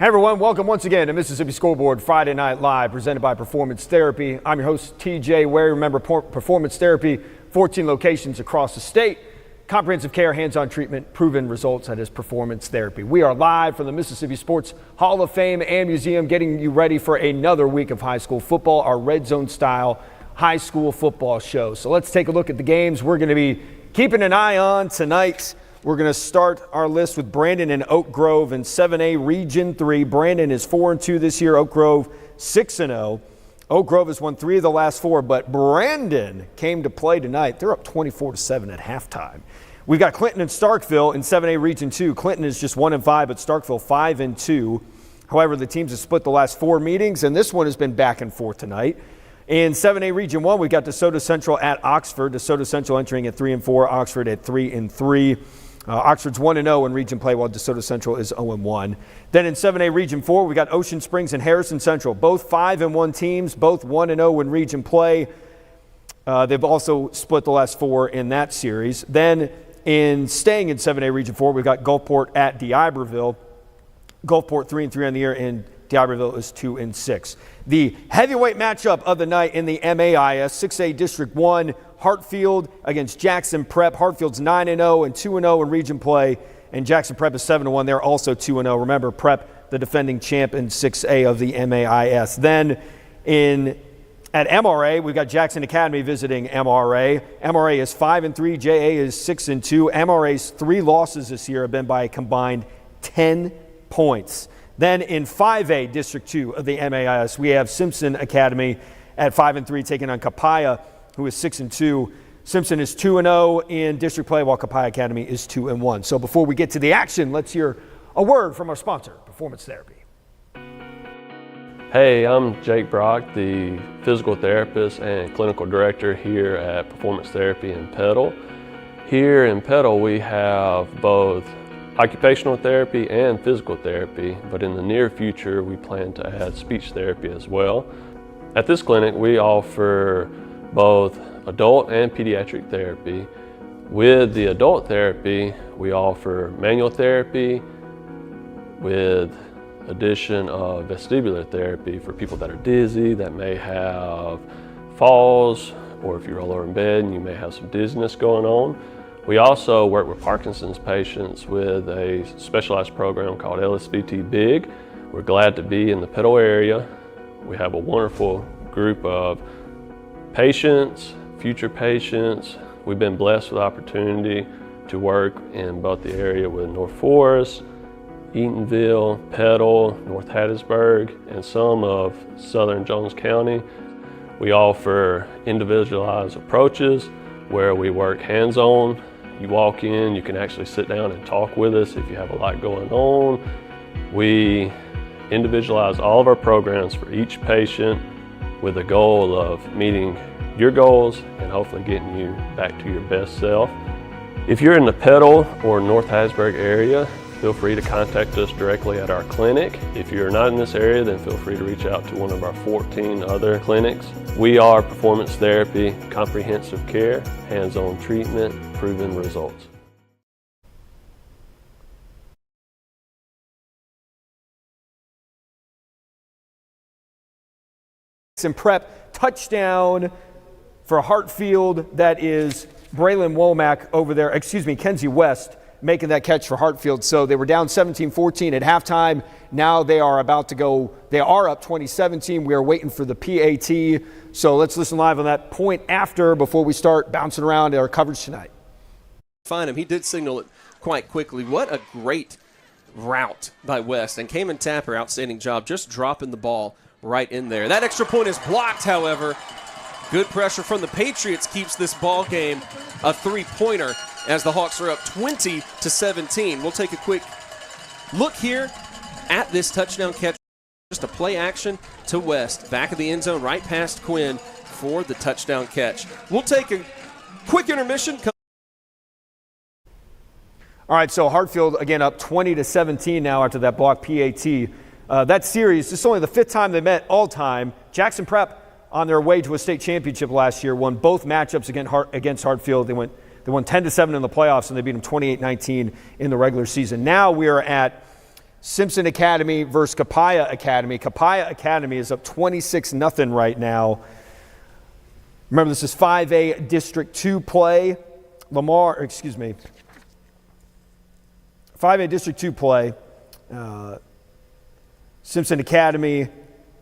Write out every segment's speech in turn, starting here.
Hey everyone, welcome once again to Mississippi Scoreboard Friday Night Live, presented by Performance Therapy. I'm your host, TJ Ware. Remember, Performance Therapy, 14 locations across the state. Comprehensive care, hands-on treatment, proven results. That is Performance Therapy. We are live from the Mississippi Sports Hall of Fame and Museum, getting you ready for another week of high school football, our Red Zone style high school football show. So let's take a look at the games we're going to be keeping an eye on tonight. We're going to start our list with Brandon and Oak Grove in 7A Region 3. Brandon is 4-2 this year. Oak Grove 6-0. Oak Grove has won 3 of the last 4, but Brandon came to play tonight. They're up 24-7 at halftime. We've got Clinton and Starkville in 7A Region 2. Clinton is just 1-5, but Starkville 5-2. However, the teams have split the last 4 meetings, and this one has been back and forth tonight. In 7A Region 1, we've got DESOTO Central at Oxford. DESOTO Central entering at 3-4, Oxford at 3-3. Oxford's 1-0 in Region play, while DESOTO Central is 0-1. Then in 7A Region 4, we got Ocean Springs and Harrison Central, both 5-1 teams, both 1-0 in Region play. They've also split the last 4 in that series. Then staying in 7A Region 4, we've got Gulfport at D'Iberville. Gulfport 3-3 on the year, and D'Iberville is 2-6. The heavyweight matchup of the night in the MAIS, 6A District 1, Hartfield against Jackson Prep. Hartfield's 9-0 and 2-0 in region play, and Jackson Prep is 7-1. They're also 2-0. Remember, Prep, the defending champ in 6A of the MAIS. Then at MRA, we've got Jackson Academy visiting MRA. MRA is 5-3. JA is 6-2. MRA's 3 losses this year have been by a combined 10 points. Then in 5A District 2 of the MAIS, we have Simpson Academy at 5-3 taking on Copiah, who is 6-2. Simpson is 2-0 in district play, while Copiah Academy is 2-1. So before we get to the action, let's hear a word from our sponsor, Performance Therapy. Hey, I'm Jake Brock, the physical therapist and clinical director here at Performance Therapy in Petal. Here in Petal, we have both occupational therapy and physical therapy, but in the near future, we plan to add speech therapy as well. At this clinic, we offer both adult and pediatric therapy. With the adult therapy, we offer manual therapy with addition of vestibular therapy for people that are dizzy, that may have falls, or if you roll over in bed and you may have some dizziness going on. We also work with Parkinson's patients with a specialized program called LSVT Big. We're glad to be in the Petal area. We have a wonderful group of patients, future patients. We've been blessed with the opportunity to work in both the area with North Forest, Eatonville, Petal, North Hattiesburg, and some of southern Jones County. We offer individualized approaches where we work hands-on. You walk in, you can actually sit down and talk with us if you have a lot going on. We individualize all of our programs for each patient with the goal of meeting your goals and hopefully getting you back to your best self. If you're in the Petal or North Hattiesburg area, feel free to contact us directly at our clinic. If you're not in this area, then feel free to reach out to one of our 14 other clinics. We are Performance Therapy, comprehensive care, hands-on treatment, proven results. Some prep touchdown for Hartfield. That is Braylon Womack over there, Kenzie West making that catch for Hartfield. So they were down 17-14 at halftime. Now they are about to go, they are up 20-17. We are waiting for the PAT. So let's listen live on that point after, before we start bouncing around our coverage tonight. Find him. He did signal it quite quickly. What a great route by West. And Cayman Tapper, outstanding job, just dropping the ball right in there. That extra point is blocked, however. Good pressure from the Patriots keeps this ball game a 3-pointer as the Hawks are up 20-17. We'll take a quick look here at this touchdown catch. Just a play action to West. Back of the end zone, right past Quinn for the touchdown catch. We'll take a quick intermission. All right, so Hartfield again up 20-17 now after that block PAT. That series, this is only the 5th time they met all time. Jackson Prep, on their way to a state championship last year, won both matchups against Hartfield. They won 10-7 in the playoffs, and they beat them 28-19 in the regular season. Now we are at Simpson Academy versus Copiah Academy. Copiah Academy is up 26-0 right now. Remember, this is 5A District 2 play. 5A District 2 play. Simpson Academy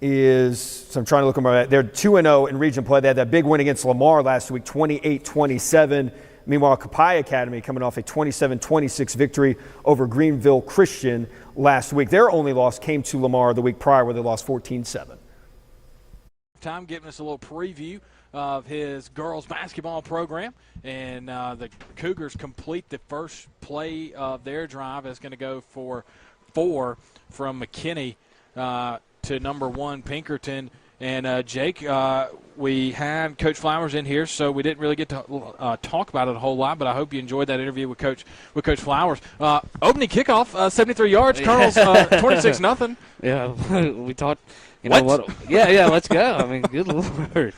I'm trying to look at my, they're 2-0 in region play. They had that big win against Lamar last week, 28-27. Meanwhile, Copiah Academy coming off a 27-26 victory over Greenville Christian last week. Their only loss came to Lamar the week prior, where they lost 14-7. Time giving us a little preview of his girls basketball program, and the Cougars complete the first play of their drive. It's going to go for 4 from McKinney to number 1 Pinkerton. And Jake, we had Coach Flowers in here, so we didn't really get to talk about it a whole lot. But I hope you enjoyed that interview with Coach Flowers. Opening kickoff, 73 yards. Colonel's 26-0. Yeah, we talked. You know what? Yeah, let's go. I mean, good Lord.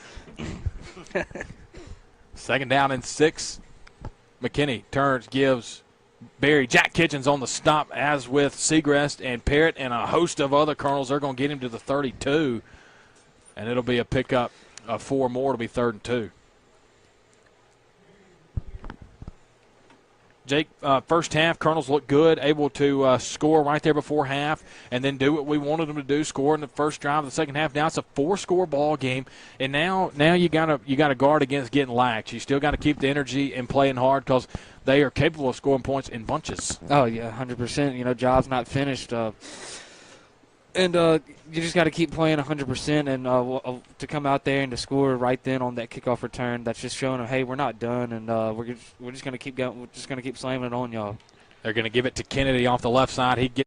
Second down and 6. McKinney turns, gives Barry Jack Kitchens on the stop, as with Segrest and Parrott and a host of other Colonels. They're going to get him to the 32. And it'll be a pickup of 4 more. It'll be 3rd and 2. Jake, first half, Colonels look good, able to score right there before half and then do what we wanted them to do, score in the first drive of the second half. Now it's a 4-score ball game, and now you gotta guard against getting lax. You still got to keep the energy and playing hard, because they are capable of scoring points in bunches. Oh, yeah, 100%. You know, job's not finished. And you just got to keep playing 100%, and to come out there and to score right then on that kickoff return, that's just showing them, hey, we're not done, and we're just going to keep going. We're just going to keep slamming it on y'all. They're going to give it to Kennedy off the left side.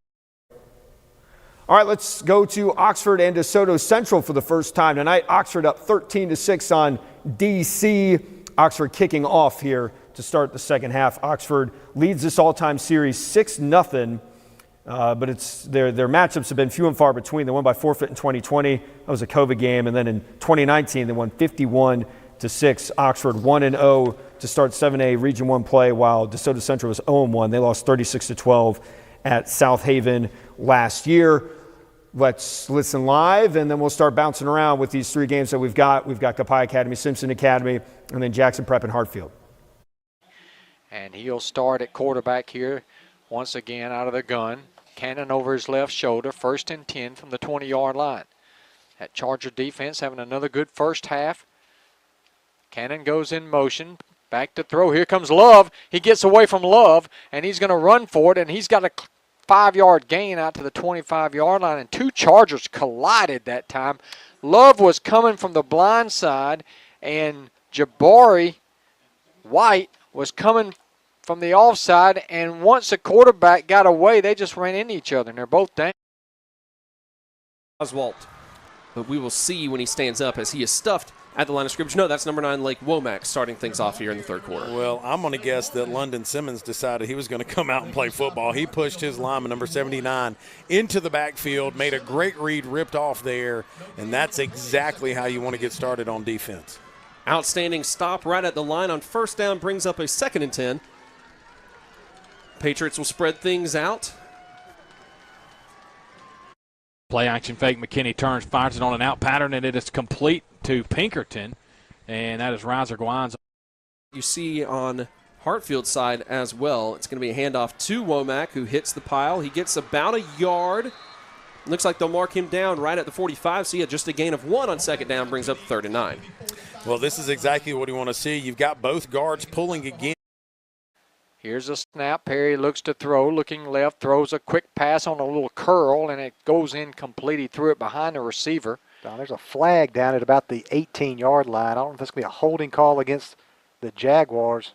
All right, let's go to Oxford and DeSoto Central for the first time tonight. Oxford up 13-6 on DC. Oxford kicking off here to start the second half. Oxford leads this all-time series 6-0. But their matchups have been few and far between. They won by forfeit in 2020. That was a COVID game. And then in 2019, they won 51-6. Oxford 1-0 to start 7A Region 1 play, while DeSoto Central was 0-1. They lost 36-12 at South Haven last year. Let's listen live, and then we'll start bouncing around with these 3 games that we've got. We've got Copiah Academy, Simpson Academy, and then Jackson Prep and Hartfield. And he'll start at quarterback here once again out of the gun. Cannon over his left shoulder, 1st and 10 from the 20-yard line. That Charger defense having another good first half. Cannon goes in motion, back to throw. Here comes Love. He gets away from Love, and he's going to run for it, and he's got a 5-yard gain out to the 25-yard line, and 2 Chargers collided that time. Love was coming from the blind side, and Jabari White was coming from the offside, and once the quarterback got away, they just ran into each other, and they're both down. Oswalt. But we will see when he stands up, as he is stuffed at the line of scrimmage. No, that's number 9, Lake Womack, starting things off here in the 3rd quarter. Well, I'm going to guess that London Simmons decided he was going to come out and play football. He pushed his lineman, number 79, into the backfield, made a great read, ripped off there, and that's exactly how you want to get started on defense. Outstanding stop right at the line on 1st down, brings up a 2nd and 10. Patriots will spread things out. Play action fake. McKinney turns, fires it on an out pattern, and it is complete to Pinkerton. And that is Riser Gwines. You see on Hartfield's side as well, it's going to be a handoff to Womack, who hits the pile. He gets about a yard. Looks like they'll mark him down right at the 45. So, yeah, just a gain of 1 on 2nd down brings up 3rd and 9. Well, this is exactly what you want to see. You've got both guards pulling again. Here's a snap. Perry looks to throw, looking left, throws a quick pass on a little curl, and it goes incomplete. He threw it behind the receiver. Now, there's a flag down at about the 18-yard line. I don't know if it's going to be a holding call against the Jaguars,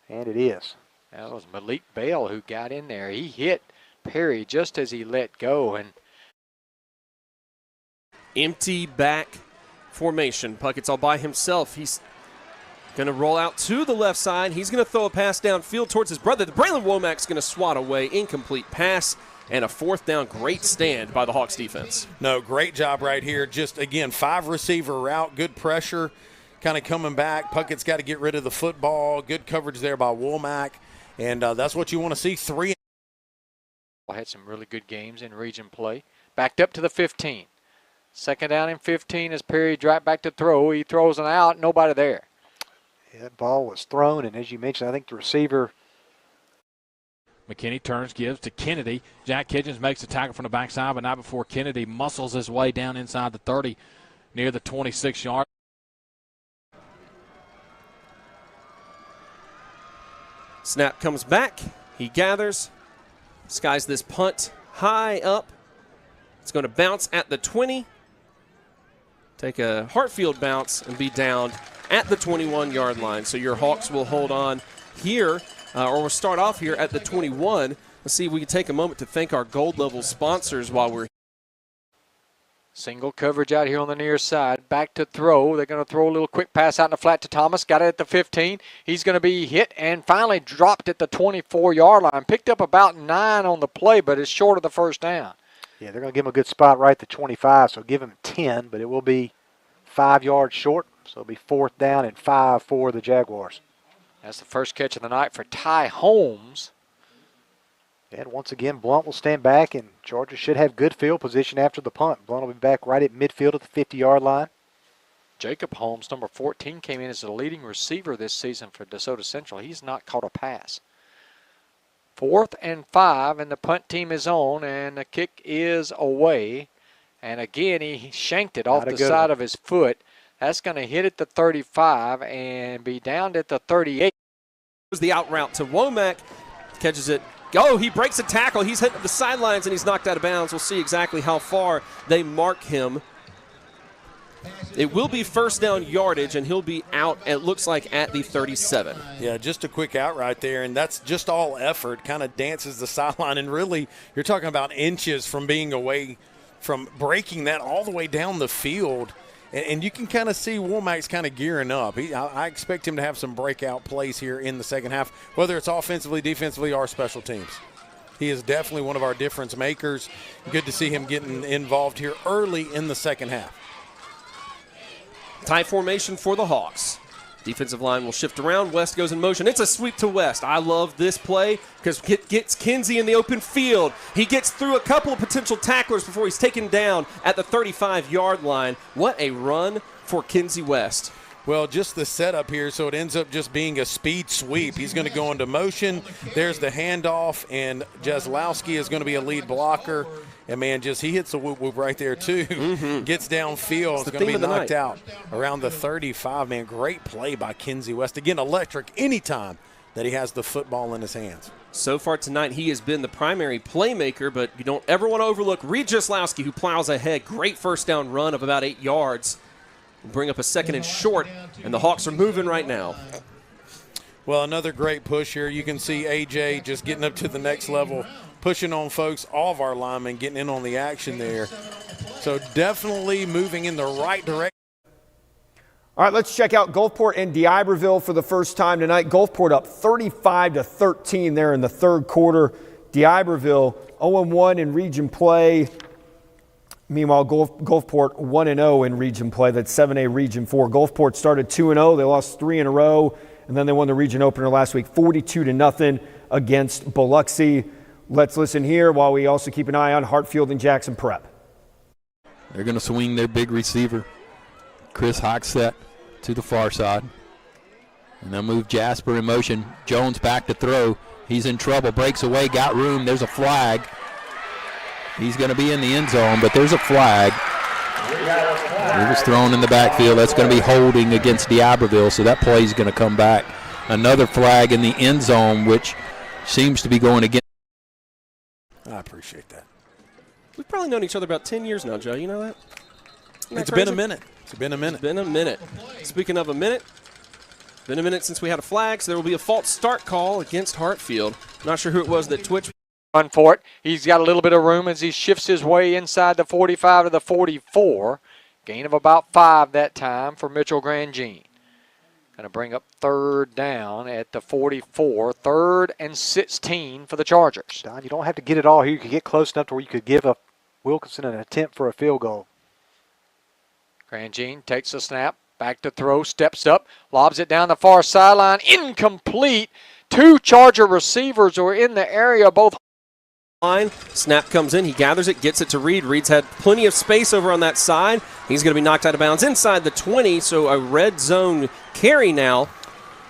and it is. That was Malik Bell who got in there. He hit Perry just as he let go. And empty back formation. Puckett's all by himself. He's going to roll out to the left side. He's going to throw a pass downfield towards his brother. Braylon Womack's going to swat away. Incomplete pass and a 4th down. Great stand by the Hawks defense. No, great job right here. Just, again, 5-receiver route, good pressure, kind of coming back. Puckett's got to get rid of the football. Good coverage there by Womack. And that's what you want to see. 3 Had some really good games in region play. Backed up to the 15. Second down and 15 as Perry right back to throw. He throws an out, nobody there. Yeah, that ball was thrown, and as you mentioned, I think the receiver. McKinney turns, gives to Kennedy. Jack Kitchens makes the tackle from the backside, but not before Kennedy muscles his way down inside the 30 near the 26-yard. Snap comes back. He gathers. Skies this punt high up. It's going to bounce at the 20. Take a Hartfield bounce and be down at the 21-yard line. So your Hawks will hold on here, or we'll start off here at the 21. Let's see if we can take a moment to thank our gold level sponsors while we're Single coverage out here on the near side. Back to throw. They're going to throw a little quick pass out in the flat to Thomas. Got it at the 15. He's going to be hit and finally dropped at the 24-yard line. Picked up about 9 on the play, but it's short of the first down. Yeah, they're going to give him a good spot right at the 25, so give him 10, but it will be 5 yards short, so it'll be 4th down and 5 for the Jaguars. That's the first catch of the night for Ty Holmes. And once again, Blunt will stand back, and Georgia should have good field position after the punt. Blunt will be back right at midfield at the 50-yard line. Jacob Holmes, number 14, came in as the leading receiver this season for DeSoto Central. He's not caught a pass. 4th and 5, and the punt team is on, and the kick is away. And again, he shanked it off the side of his foot. That's going to hit at the 35 and be down at the 38. was the out route to Womack. Catches it. Oh, he breaks a tackle. He's hit the sidelines and he's knocked out of bounds. We'll see exactly how far they mark him. It will be first down yardage, and he'll be out, it looks like, at the 37. Yeah, just a quick out right there, and that's just all effort. Kind of dances the sideline, and really you're talking about inches from being away from breaking that all the way down the field. And you can kind of see Womack's kind of gearing up. I expect him to have some breakout plays here in the second half, whether it's offensively, defensively, or special teams. He is definitely one of our difference makers. Good to see him getting involved here early in the second half. Tie formation for the Hawks. Defensive line will shift around. West goes in motion. It's a sweep to West. I love this play because it gets Kinsey in the open field. He gets through a couple of potential tacklers before he's taken down at the 35-yard line. What a run for Kinsey West. Well, just the setup here, so it ends up just being a speed sweep. He's going to go into motion. There's the handoff, and Jaslowski is going to be a lead blocker. And, man, he hits a whoop-whoop right there, too. Gets downfield. It's going to be knocked out around the 35. Man, great play by Kinsey West. Again, electric anytime that he has the football in his hands. So far tonight, he has been the primary playmaker, but you don't ever want to overlook Reed Jaslowski, who plows ahead. Great first down run of about 8 yards. We'll bring up a second and short, and the Hawks are moving right now. Well, another great push here. You can see A.J. just getting up to the next level, pushing on folks, all of our linemen getting in on the action there. So definitely moving in the right direction. All right, let's check out Gulfport and D'Iberville for the first time tonight. Gulfport up 35-13 there in the third quarter. D'Iberville 0-1 in region play. Meanwhile, Gulfport 1-0 in region play. That's 7A Region 4. Gulfport started 2-0. They lost 3 in a row, and then they won the region opener last week 42-0 against Biloxi. Let's listen here while we also keep an eye on Hartfield and Jackson Prep. They're going to swing their big receiver, Chris Hockset, to the far side. And they'll move Jasper in motion. Jones back to throw. He's in trouble. Breaks away. Got room. There's a flag. He's going to be in the end zone, but there's a flag. It was thrown in the backfield. That's going to be holding against D'Iberville, so that play is going to come back. Another flag in the end zone, which seems to be going against. I appreciate that. We've probably known each other about 10 years now, Joe. You know that? It's been a minute. It's been a minute. Speaking of a minute, been a minute since we had a flag, so there will be a false start call against Hartfield. Not sure who it was that twitched. Run for it. He's got a little bit of room as he shifts his way inside the 45 to the 44. Gain of about 5 that time for Mitchell Grandjean. Going to bring up third down at the 44. 3rd and 16 for the Chargers. Don, you don't have to get it all here. You could get close enough to where you could give Wilkinson an attempt for a field goal. Grandjean takes the snap. Back to throw. Steps up. Lobs it down the far sideline. Incomplete. 2 Charger receivers were in the area. Both line. Snap comes in. He gathers it, gets it to Reed. Reed's had plenty of space over on that side. He's going to be knocked out of bounds inside the 20, so a red zone carry now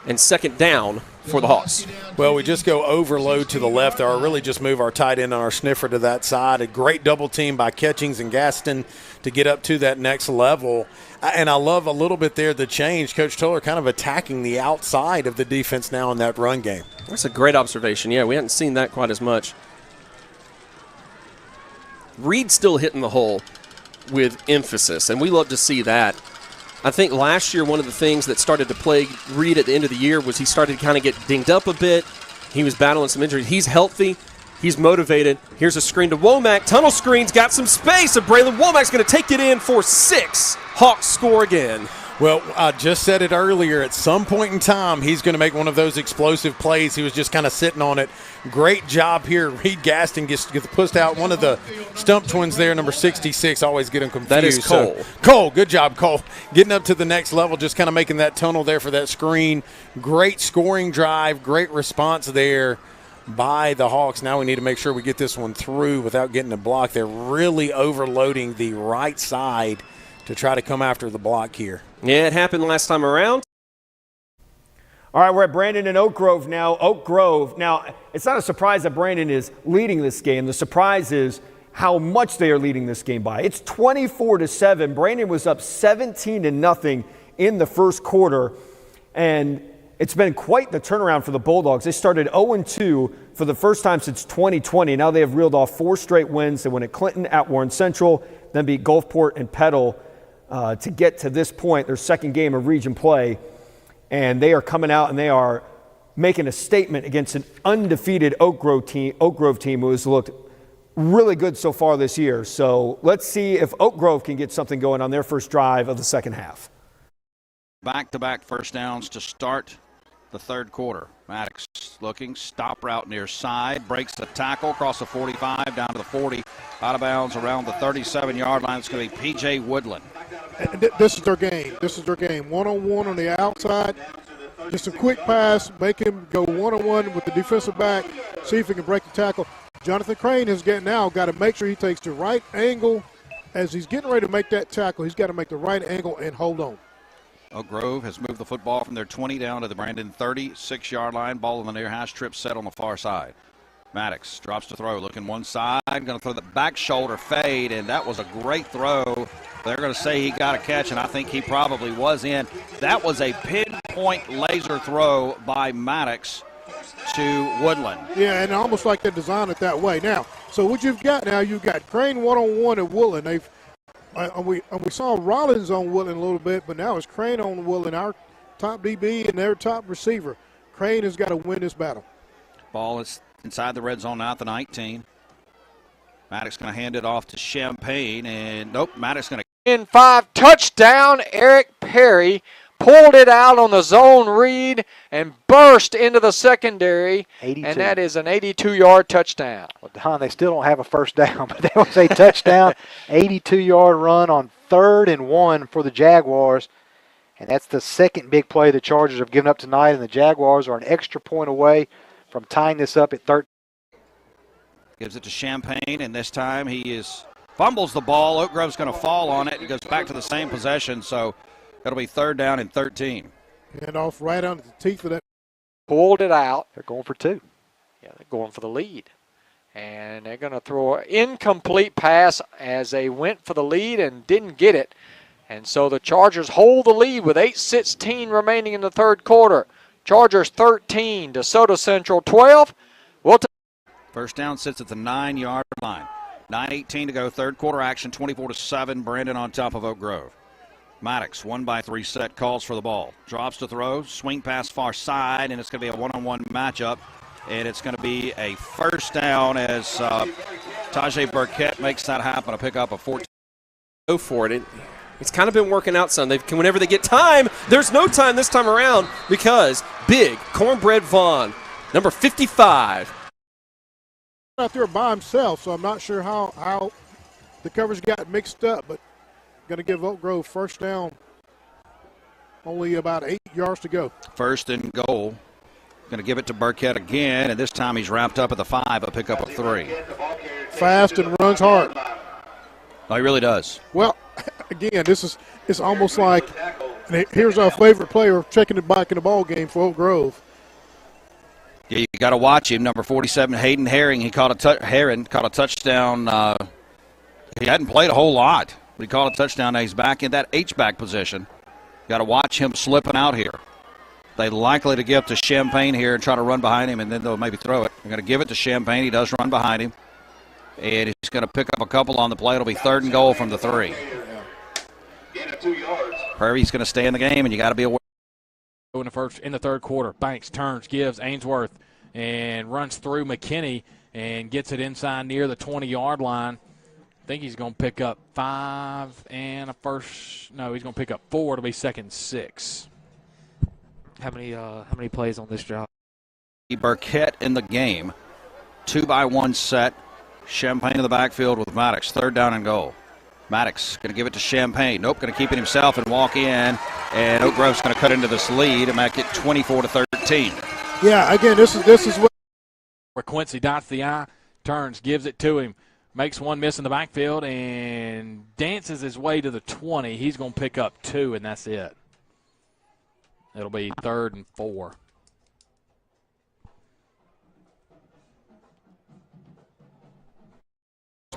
and second down for the Hawks. Well, we just go overload to the left there, or really just move our tight end and our sniffer to that side. A great double team by Catchings and Gaston to get up to that next level. And I love a little bit there the change. Coach Toller kind of attacking the outside of the defense now in that run game. That's a great observation. Yeah, we hadn't seen that quite as much. Reed still hitting the hole with emphasis, and we love to see that. I think last year one of the things that started to plague Reed at the end of the year was he started to kind of get dinged up a bit. He was battling some injuries. He's healthy. He's motivated. Here's a screen to Womack. Tunnel screen's got some space, and Braylon Womack's going to take it in for 6. Hawks score again. Well, I just said it earlier. At some point in time, he's going to make one of those explosive plays. He was just kind of sitting on it. Great job here. Reed Gaston gets pushed out. One of the Stump twins there, number 66. Always get him confused. That is Cole. Cole, good job, Cole. Getting up to the next level, just kind of making that tunnel there for that screen. Great scoring drive. Great response there by the Hawks. Now we need to make sure we get this one through without getting a block. They're really overloading the right side to try to come after the block here. Yeah, it happened last time around. All right, we're at Brandon and Oak Grove now. Oak Grove. Now, it's not a surprise that Brandon is leading this game. The surprise is how much they are leading this game by. It's 24-7. Brandon was up 17-0 in the first quarter, and it's been quite the turnaround for the Bulldogs. They started 0-2 for the first time since 2020. Now they have reeled off 4 straight wins. They win at Clinton, at Warren Central, then beat Gulfport and Petal to get to this point, their second game of region play. And they are coming out and they are making a statement against an undefeated Oak Grove team who has looked really good so far this year. So let's see if Oak Grove can get something going on their first drive of the second half. Back-to-back first downs to start the third quarter. Maddox looking, stop route near side, breaks the tackle, across the 45, down to the 40, out of bounds around the 37-yard line. It's going to be P.J. Woodland. This is their game. One-on-one on the outside. Just a quick pass, make him go one-on-one with the defensive back, see if he can break the tackle. Jonathan Crane has got to make sure he takes the right angle. As he's getting ready to make that tackle, he's got to make the right angle and hold on. Oak Grove has moved the football from their 20 down to the Brandon 36-yard line. Ball in the near hash, trip set on the far side. Maddox drops to throw, looking one side, going to throw the back shoulder fade, and that was a great throw. They're going to say he got a catch, and I think he probably was in. That was a pinpoint laser throw by Maddox to Woodland. Yeah, and almost like they designed it that way. Now, so what you've got now, you've got Crane one-on-one at Woodland. We saw Rollins on Woodland a little bit, but now it's Crane on Woodland, our top DB and their top receiver. Crane has got to win this battle. Ball is inside the red zone now at the 19. Maddox going to hand it off to Champagne, and nope, Maddox going to. In 5, touchdown, Eric Perry pulled it out on the zone read and burst into the secondary, 82. And that is an 82-yard touchdown. Well, Don, they still don't have a first down, but that was a touchdown, 82-yard run on 3rd and 1 for the Jaguars. And that's the second big play the Chargers have given up tonight, and the Jaguars are an extra point away from tying this up at 13. Gives it to Champagne, and this time he fumbles the ball. Oak Grove's going to fall on it. It goes back to the same possession, so it'll be 3rd down and 13. And off right under the teeth of that. Pulled it out. They're going for 2. Yeah, they're going for the lead. And they're going to throw an incomplete pass as they went for the lead and didn't get it. And so the Chargers hold the lead with 8:16 remaining in the third quarter. Chargers 13, DeSoto Central 12. First down sits at the 9-yard line. 9:18 to go, third quarter action, 24-7. Brandon on top of Oak Grove. Maddox, 1-by-3 set, calls for the ball. Drops to throw, swing pass far side, and it's going to be a one-on-one matchup. And it's going to be a first down as Tajay Burkett makes that happen to pick up a 14. Go for it. It's kind of been working out some. Whenever they get time, there's no time this time around because big Cornbread Vaughn, number 55. Out there by himself, so I'm not sure how the coverage got mixed up, but going to give Oak Grove first down. Only about 8 yards to go. First and goal. Going to give it to Burkett again, and this time he's wrapped up at the 5, a pickup of 3. fast and runs hard. Oh, he really does. Well, again, it's almost like here's our favorite player checking it back in the ball game for Oak Grove. Yeah, you got to watch him. Number 47, Hayden Herring. He caught a touchdown. He hadn't played a whole lot, but he caught a touchdown. Now he's back in that H-back position. Got to watch him slipping out here. They likely to give to Champagne here and try to run behind him, and then they'll maybe throw it. They're going to give it to Champagne. He does run behind him, and he's going to pick up a couple on the play. It'll be 3rd and goal from the 3. Prairie's going to stay in the game, and you got to be aware. In the third quarter, Banks turns, gives Ainsworth, and runs through McKinney and gets it inside near the 20-yard line. I think he's going to pick up 5 and a first. No, he's going to pick up 4. It'll be 2nd and 6. How many plays on this drive? Burkett in the game. 2-by-1 set. Champagne in the backfield with Maddox. 3rd down and goal. Maddox going to give it to Champagne. Nope, going to keep it himself and walk in. And Oak Grove's going to cut into this lead and make it 24-13. Yeah, again, this is what. Where Quincy dots the I, turns, gives it to him, makes one miss in the backfield, and dances his way to the 20. He's going to pick up 2, and that's it. It'll be 3rd and 4.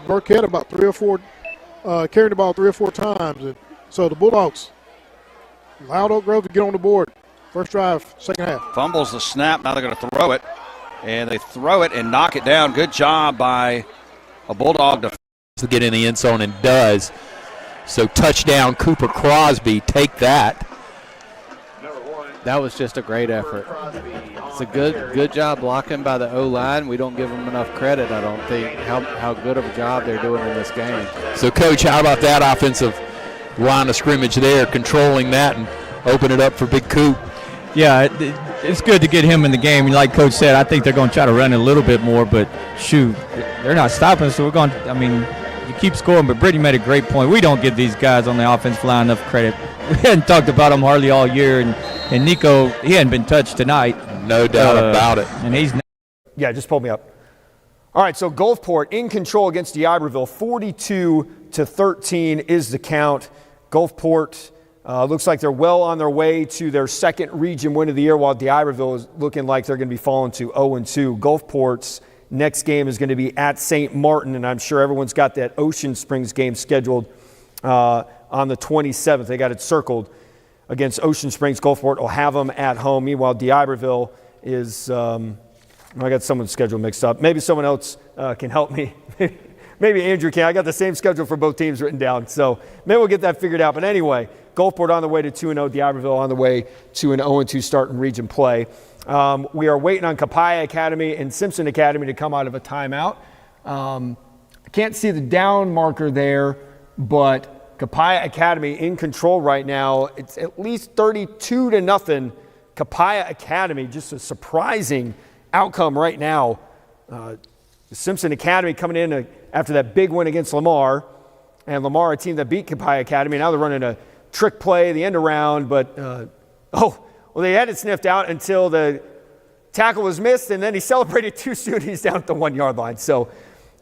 Burkett about 3 or 4, carrying the ball 3 or 4 times. And so the Bulldogs allowed Oak Grove to get on the board. First drive, second half. Fumbles the snap. Now they're going to throw it. And they throw it and knock it down. Good job by a Bulldog to get in the end zone, and does. So touchdown, Cooper Crosby. Take that. That was just a great effort. It's a good job blocking by the O-line. We don't give them enough credit, I don't think, how good of a job they're doing in this game. So, Coach, how about that offensive line of scrimmage there, controlling that and open it up for Big Coop? Yeah, it's good to get him in the game. Like Coach said, I think they're going to try to run it a little bit more, but shoot, they're not stopping us, so we're going to, I mean, you keep scoring, but Brittany made a great point. We don't give these guys on the offensive line enough credit. We hadn't talked about them hardly all year, and Nico, he hadn't been touched tonight. No doubt about it. And he's yeah, just pulled me up. All right, so Gulfport in control against D'Iberville, 42-13 is the count. Gulfport looks like they're well on their way to their 2nd region win of the year, while D'Iberville is looking like they're going to be falling to 0-2. Gulfport's next game is going to be at St. Martin, and I'm sure everyone's got that Ocean Springs game scheduled on the 27th. They got it circled against Ocean Springs. Gulfport will have them at home. Meanwhile, D'Iberville is I got someone's schedule mixed up. Maybe someone else can help me. Maybe Andrew can. I got the same schedule for both teams written down, so maybe we'll get that figured out. But anyway, Gulfport on the way to 2-0, D'Iberville on the way to an 0-2 start in region play. We are waiting on Copiah Academy and Simpson Academy to come out of a timeout. I can't see the down marker there, but Copiah Academy in control right now. It's at least 32-0. Copiah Academy, just a surprising outcome right now. The Simpson Academy coming in after that big win against Lamar, and Lamar, a team that beat Copiah Academy. Now they're running a trick play, the end around, but they had it sniffed out until the tackle was missed, and then he celebrated too soon. He's down at the 1-yard line. So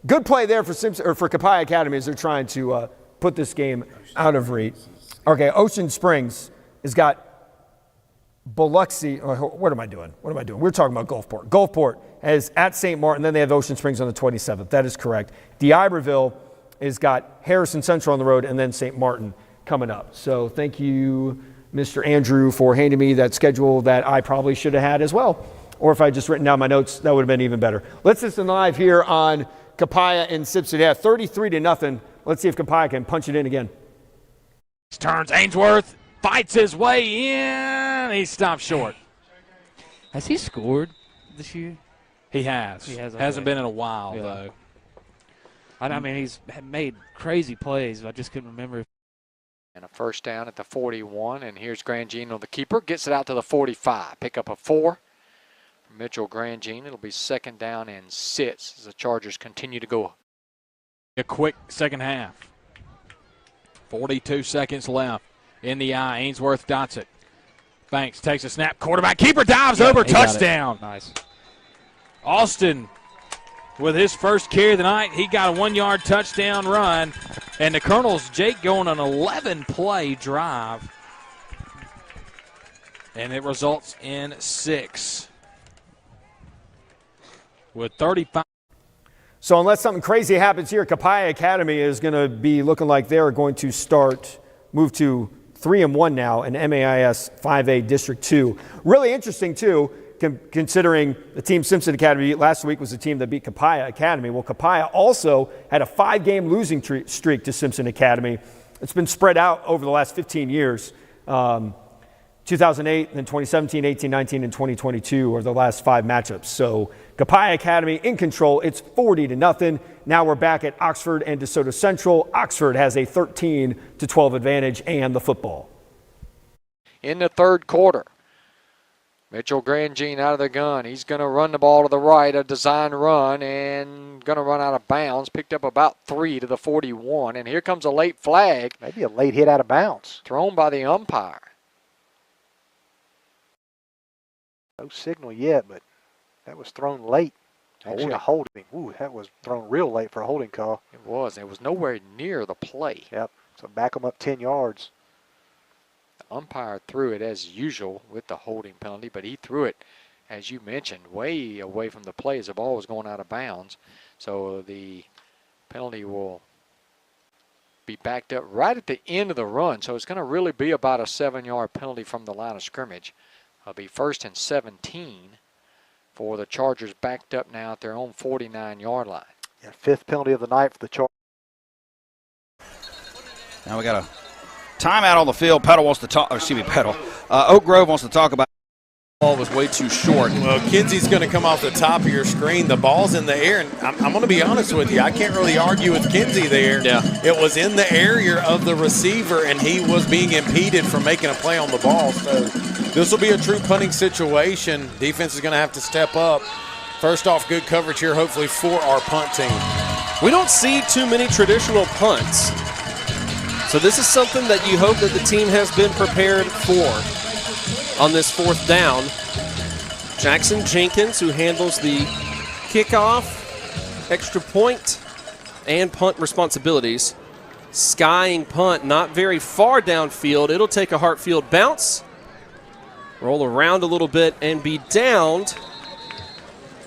good play there for Simpson or for Copiah Academy as they're trying to put this game out of reach. Okay, Ocean Springs has got Biloxi. What am I doing? We're talking about Gulfport. Gulfport has at St. Martin, then they have Ocean Springs on the 27th. That is correct. D'Iberville has got Harrison Central on the road and then St. Martin coming up. So thank you, Mr. Andrew, for handing me that schedule that I probably should have had as well. Or if I just written down my notes, that would have been even better. Let's listen live here on Copiah and Simpson. Yeah, 33-0. Let's see if Copiah can punch it in again. Turns, Ainsworth fights his way in. He stopped short. Has he scored this year? He has. Hasn't been in a while, though. I mean, he's made crazy plays. I just couldn't remember. And a first down at the 41. And here's Grangino, the keeper. Gets it out to the 45. Pick up a 4 from Mitchell Grangine. It'll be 2nd down and 6 as the Chargers continue to go. A quick second half. 42 seconds left. In the eye, Ainsworth dots it. Banks takes a snap. Quarterback keeper dives over. Touchdown. Nice. Austin with his first carry of the night. He got a 1-yard touchdown run. And the Colonels, Jake, going on an 11-play drive. And it results in 6. With 35. So unless something crazy happens here, Copiah Academy is going to be looking like they're going to move to 3-1 now in MAIS 5A District 2. Really interesting, too, considering the team Simpson Academy last week was the team that beat Copiah Academy. Well, Copiah also had a 5-game losing streak to Simpson Academy. It's been spread out over the last 15 years. 2008, then 2017, 18, 19, and 2022 are the last 5 matchups. So Copiah Academy in control. It's 40-0. Now we're back at Oxford and DeSoto Central. Oxford has a 13-12 advantage and the football. In the third quarter, Mitchell Grandjean out of the gun. He's going to run the ball to the right, a design run, and going to run out of bounds. Picked up about 3 to the 41. And here comes a late flag. Maybe a late hit out of bounds. Thrown by the umpire. No signal yet, but that was thrown late. Actually, a holding. Ooh, that was thrown real late for a holding call. It was. It was nowhere near the play. Yep. So back them up 10 yards. The umpire threw it as usual with the holding penalty, but he threw it, as you mentioned, way away from the play as the ball was going out of bounds. So the penalty will be backed up right at the end of the run. So it's going to really be about a 7-yard penalty from the line of scrimmage. It'll be 1st and 17 for the Chargers, backed up now at their own 49-yard line. Yeah, 5th penalty of the night for the Chargers. Now we got a timeout on the field. Oak Grove wants to talk about. Ball was way too short. Well, Kinsey's going to come off the top of your screen. The ball's in the air, and I'm going to be honest with you. I can't really argue with Kinsey there. Yeah. It was in the area of the receiver, and he was being impeded from making a play on the ball. So this will be a true punting situation. Defense is going to have to step up. First off, good coverage here, hopefully, for our punt team. We don't see too many traditional punts. So this is something that you hope that the team has been prepared for. On this 4th down, Jackson Jenkins, who handles the kickoff, extra point, and punt responsibilities. Skying punt, not very far downfield. It'll take a Hartfield bounce, roll around a little bit, and be downed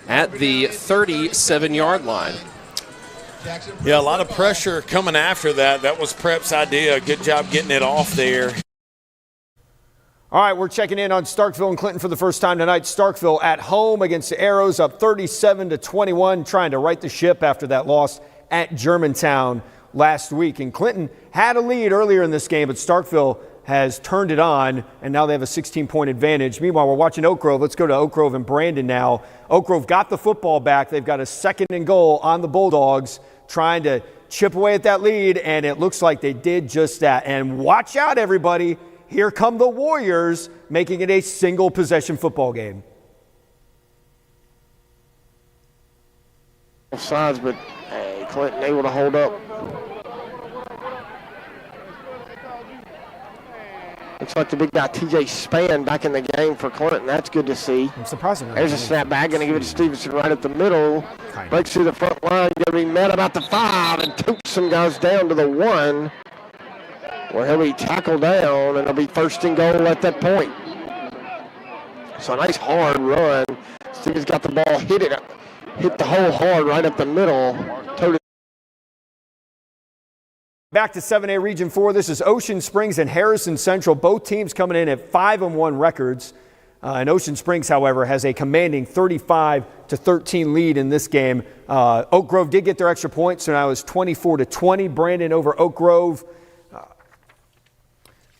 at the 37-yard line. Yeah, a lot of pressure coming after that. That was Prep's idea. Good job getting it off there. All right, we're checking in on Starkville and Clinton for the first time tonight. Starkville at home against the Arrows, up 37-21, trying to right the ship after that loss at Germantown last week. And Clinton had a lead earlier in this game, but Starkville has turned it on, and now they have a 16-point advantage. Meanwhile, we're watching Oak Grove. Let's go to Oak Grove and Brandon now. Oak Grove got the football back. They've got a 2nd and goal on the Bulldogs, trying to chip away at that lead, and it looks like they did just that. And watch out, everybody. Here come the Warriors, making it a single-possession football game. Both sides, but hey, Clinton able to hold up. Looks like the big guy T.J. Spann back in the game for Clinton. That's good to see. I'm surprised. There's a snap back. Going to give it to Stevenson right at the middle. Breaks through the front line. Going to be met about the 5 and toots some guys down to the 1. Where he'll be tackled down, and it'll be 1st and goal at that point. So a nice hard run. Stevens got the ball, hit the hole hard right up the middle. Back to 7A Region 4. This is Ocean Springs and Harrison Central. Both teams coming in at 5-1 records. And Ocean Springs, however, has a commanding 35-13 lead in this game. Oak Grove did get their extra point, so now it's 24-20. Brandon over Oak Grove.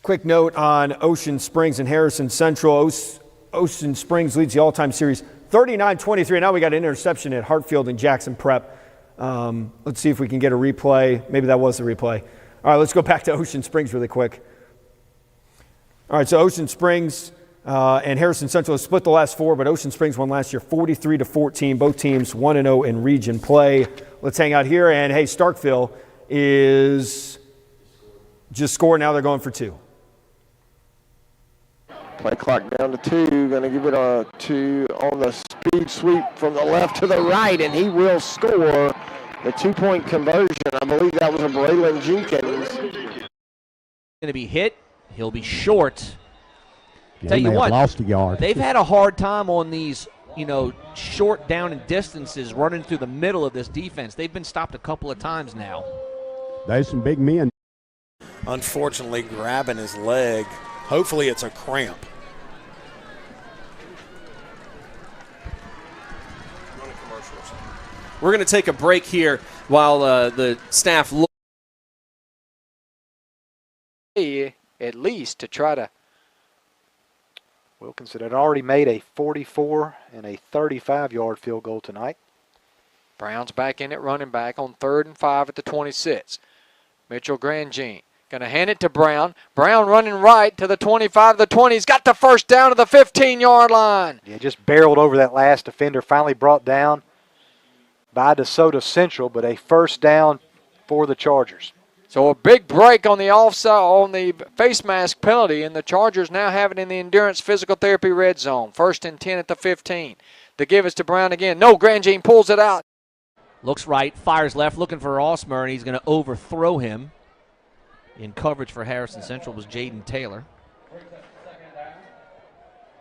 Quick note on Ocean Springs and Harrison Central. Ocean Springs leads the all-time series 39-23. Now we got an interception at Hartfield and Jackson Prep. Let's see if we can get a replay. Maybe that was the replay. All right, let's go back to Ocean Springs really quick. All right, so Ocean Springs and Harrison Central have split the last 4, but Ocean Springs won last year 43-14. Both teams 1-0 in region play. Let's hang out here. And, hey, Starkville is just scored. Now they're going for 2. Play clock down to 2. Going to give it to on the speed sweep from the left to the right, and he will score the 2-point conversion. I believe that was a Braylon Jenkins. Going to be hit. He'll be short. Yeah, Tell you what, lost a yard. They've had a hard time on these, short down and distances running through the middle of this defense. They've been stopped a couple of times now. There's some big men. Unfortunately, grabbing his leg. Hopefully it's a cramp. We're going to take a break here while the staff look. At least to try to. Wilkinson had already made a 44 and a 35-yard field goal tonight. Brown's back in at running back on 3rd and 5 at the 26. Mitchell Grandjean going to hand it to Brown. Brown running right to the 25 to the 20. He's got the first down to the 15-yard line. Yeah, just barreled over that last defender. Finally brought down by DeSoto Central, but a first down for the Chargers. So a big break on the offside on the face mask penalty, and the Chargers now have it in the endurance physical therapy red zone. 1st and 10 at the 15. The give is to Brown again. No, Grandjean pulls it out. Looks right, fires left, looking for Osmer, and he's going to overthrow him. In coverage for Harrison Central was Jaden Taylor.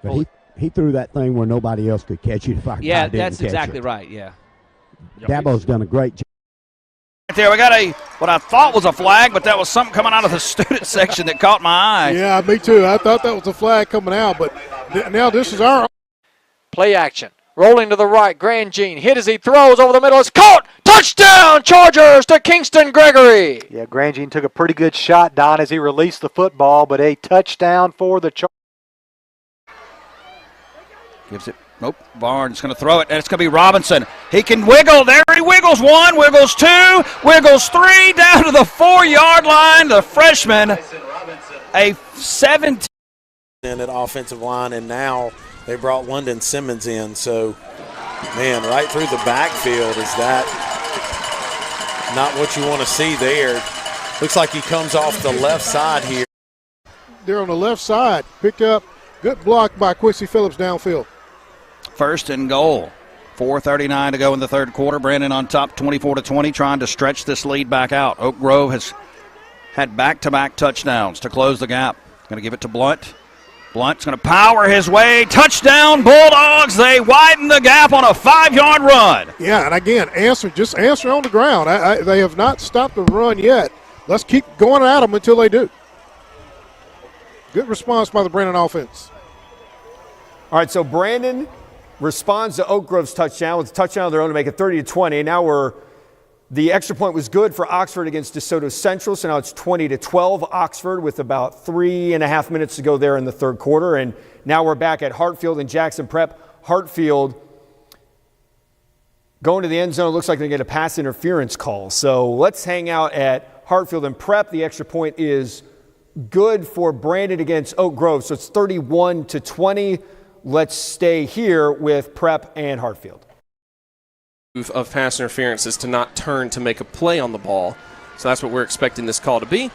But he threw that thing where nobody else could catch it. Yeah, that's exactly right, yeah. Dabo's done a great job. Right there, we got what I thought was a flag, but that was something coming out of the student section that caught my eye. Yeah, me too. I thought that was a flag coming out, but now this is our play action. Rolling to the right, Grandjean hit as he throws over the middle. It's caught. Touchdown, Chargers to Kingston Gregory. Yeah, Grandjean took a pretty good shot, Don, as he released the football, but a touchdown for the Chargers. Gives it. Nope. Barnes going to throw it, and it's going to be Robinson. He can wiggle. There he wiggles 1, wiggles 2, wiggles 3, down to the 4-yard line. The freshman, a 17. In at offensive line, and now they brought London Simmons in. So, man, right through the backfield, is that not what you want to see there? Looks like he comes off the left side here. They're on the left side. Picked up. Good block by Quincy Phillips downfield. 1st and goal. 4:39 to go in the 3rd quarter. Brandon on top 24-20, trying to stretch this lead back out. Oak Grove has had back-to-back touchdowns to close the gap. Going to give it to Blunt. Blunt's going to power his way. Touchdown, Bulldogs. They widen the gap on a 5-yard run. Yeah, and again, answer on the ground. They have not stopped the run yet. Let's keep going at them until they do. Good response by the Brandon offense. All right, so Brandon responds to Oak Grove's touchdown with a touchdown of their own to make it 30-20. Now the extra point was good for Oxford against DeSoto Central, so now it's 20-12 Oxford with about 3.5 minutes to go there in the 3rd quarter. And now we're back at Hartfield and Jackson Prep. Hartfield going to the end zone. Looks like they get a pass interference call. So let's hang out at Hartfield and Prep. The extra point is good for Brandon against Oak Grove, so it's 31-20. Let's stay here with Prep and Hartfield. Of pass interference is to not turn to make a play on the ball. So that's what we're expecting this call to be.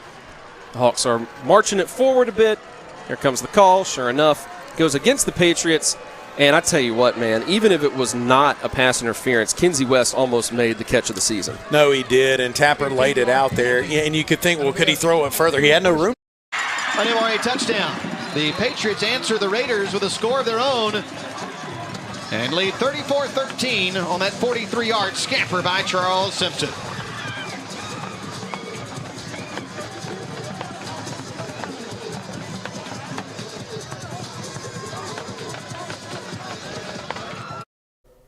The Hawks are marching it forward a bit. Here comes the call. Sure enough, goes against the Patriots. And I tell you what, man, even if it was not a pass interference, Kinsey West almost made the catch of the season. No, he did, and Tapper laid it out there. And you could think, well, could he throw it further? He had no room. An MRA touchdown. The Patriots answer the Raiders with a score of their own and lead 34-13 on that 43-yard scamper by Charles Simpson.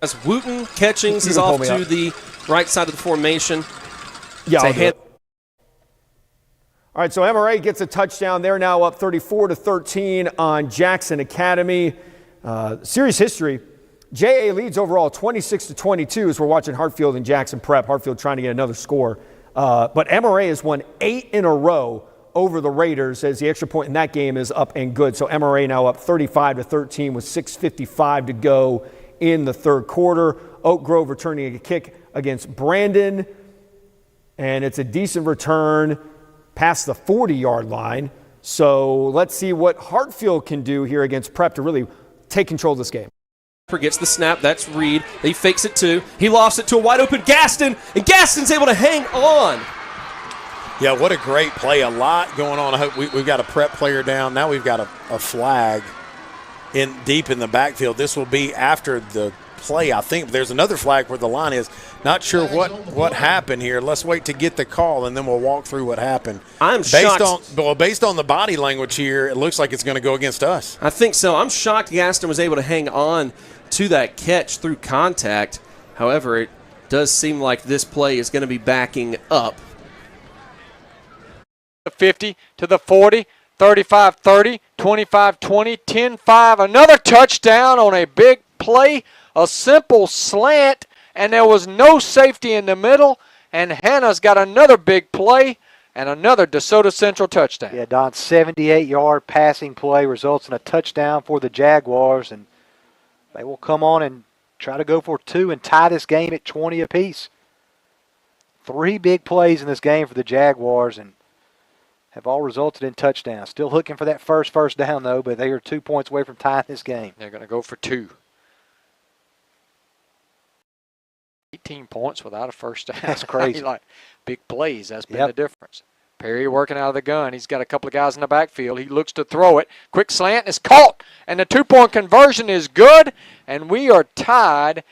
As Wooten Catchings is off to the right side of the formation. Yeah, I'll do it. All right, so MRA gets a touchdown. They're now up 34-13 on Jackson Academy. Series history, JA leads overall 26-22 as we're watching Hartfield and Jackson Prep. Hartfield trying to get another score. But MRA has won 8 in a row over the Raiders as the extra point in that game is up and good. So MRA now up 35-13 with 6:55 to go in the 3rd quarter. Oak Grove returning a kick against Brandon. And it's a decent return past the 40-yard line. So let's see what Hartfield can do here against Prep to really take control of this game. Gets the snap. That's Reed. He fakes it too. He lost it to a wide open Gaston, and Gaston's able to hang on. Yeah, what a great play. A lot going on. I hope we've got a Prep player down. Now we've got a flag deep in the backfield. This will be after the play, I think. There's another flag where the line is. Not sure what happened here. Let's wait to get the call, and then we'll walk through what happened. I'm shocked. Based on the body language here, it looks like it's going to go against us. I think so. I'm shocked Gaston was able to hang on to that catch through contact. However, it does seem like this play is going to be backing up. 50 to the 40, 35-30, 25-20, 10-5. Another touchdown on a big play, a simple slant, and there was no safety in the middle, and Hannah's got another big play and another DeSoto Central touchdown. Yeah, Don, 78-yard passing play results in a touchdown for the Jaguars, and they will come on and try to go for 2 and tie this game at 20 apiece. 3 big plays in this game for the Jaguars and have all resulted in touchdowns. Still looking for that first down, though, but they are 2 points away from tying this game. They're going to go for 2. 18 points without a first down. That's crazy. Like big plays, that's been the difference. Perry working out of the gun. He's got a couple of guys in the backfield. He looks to throw it. Quick slant is caught, and the 2-point conversion is good, and we are tied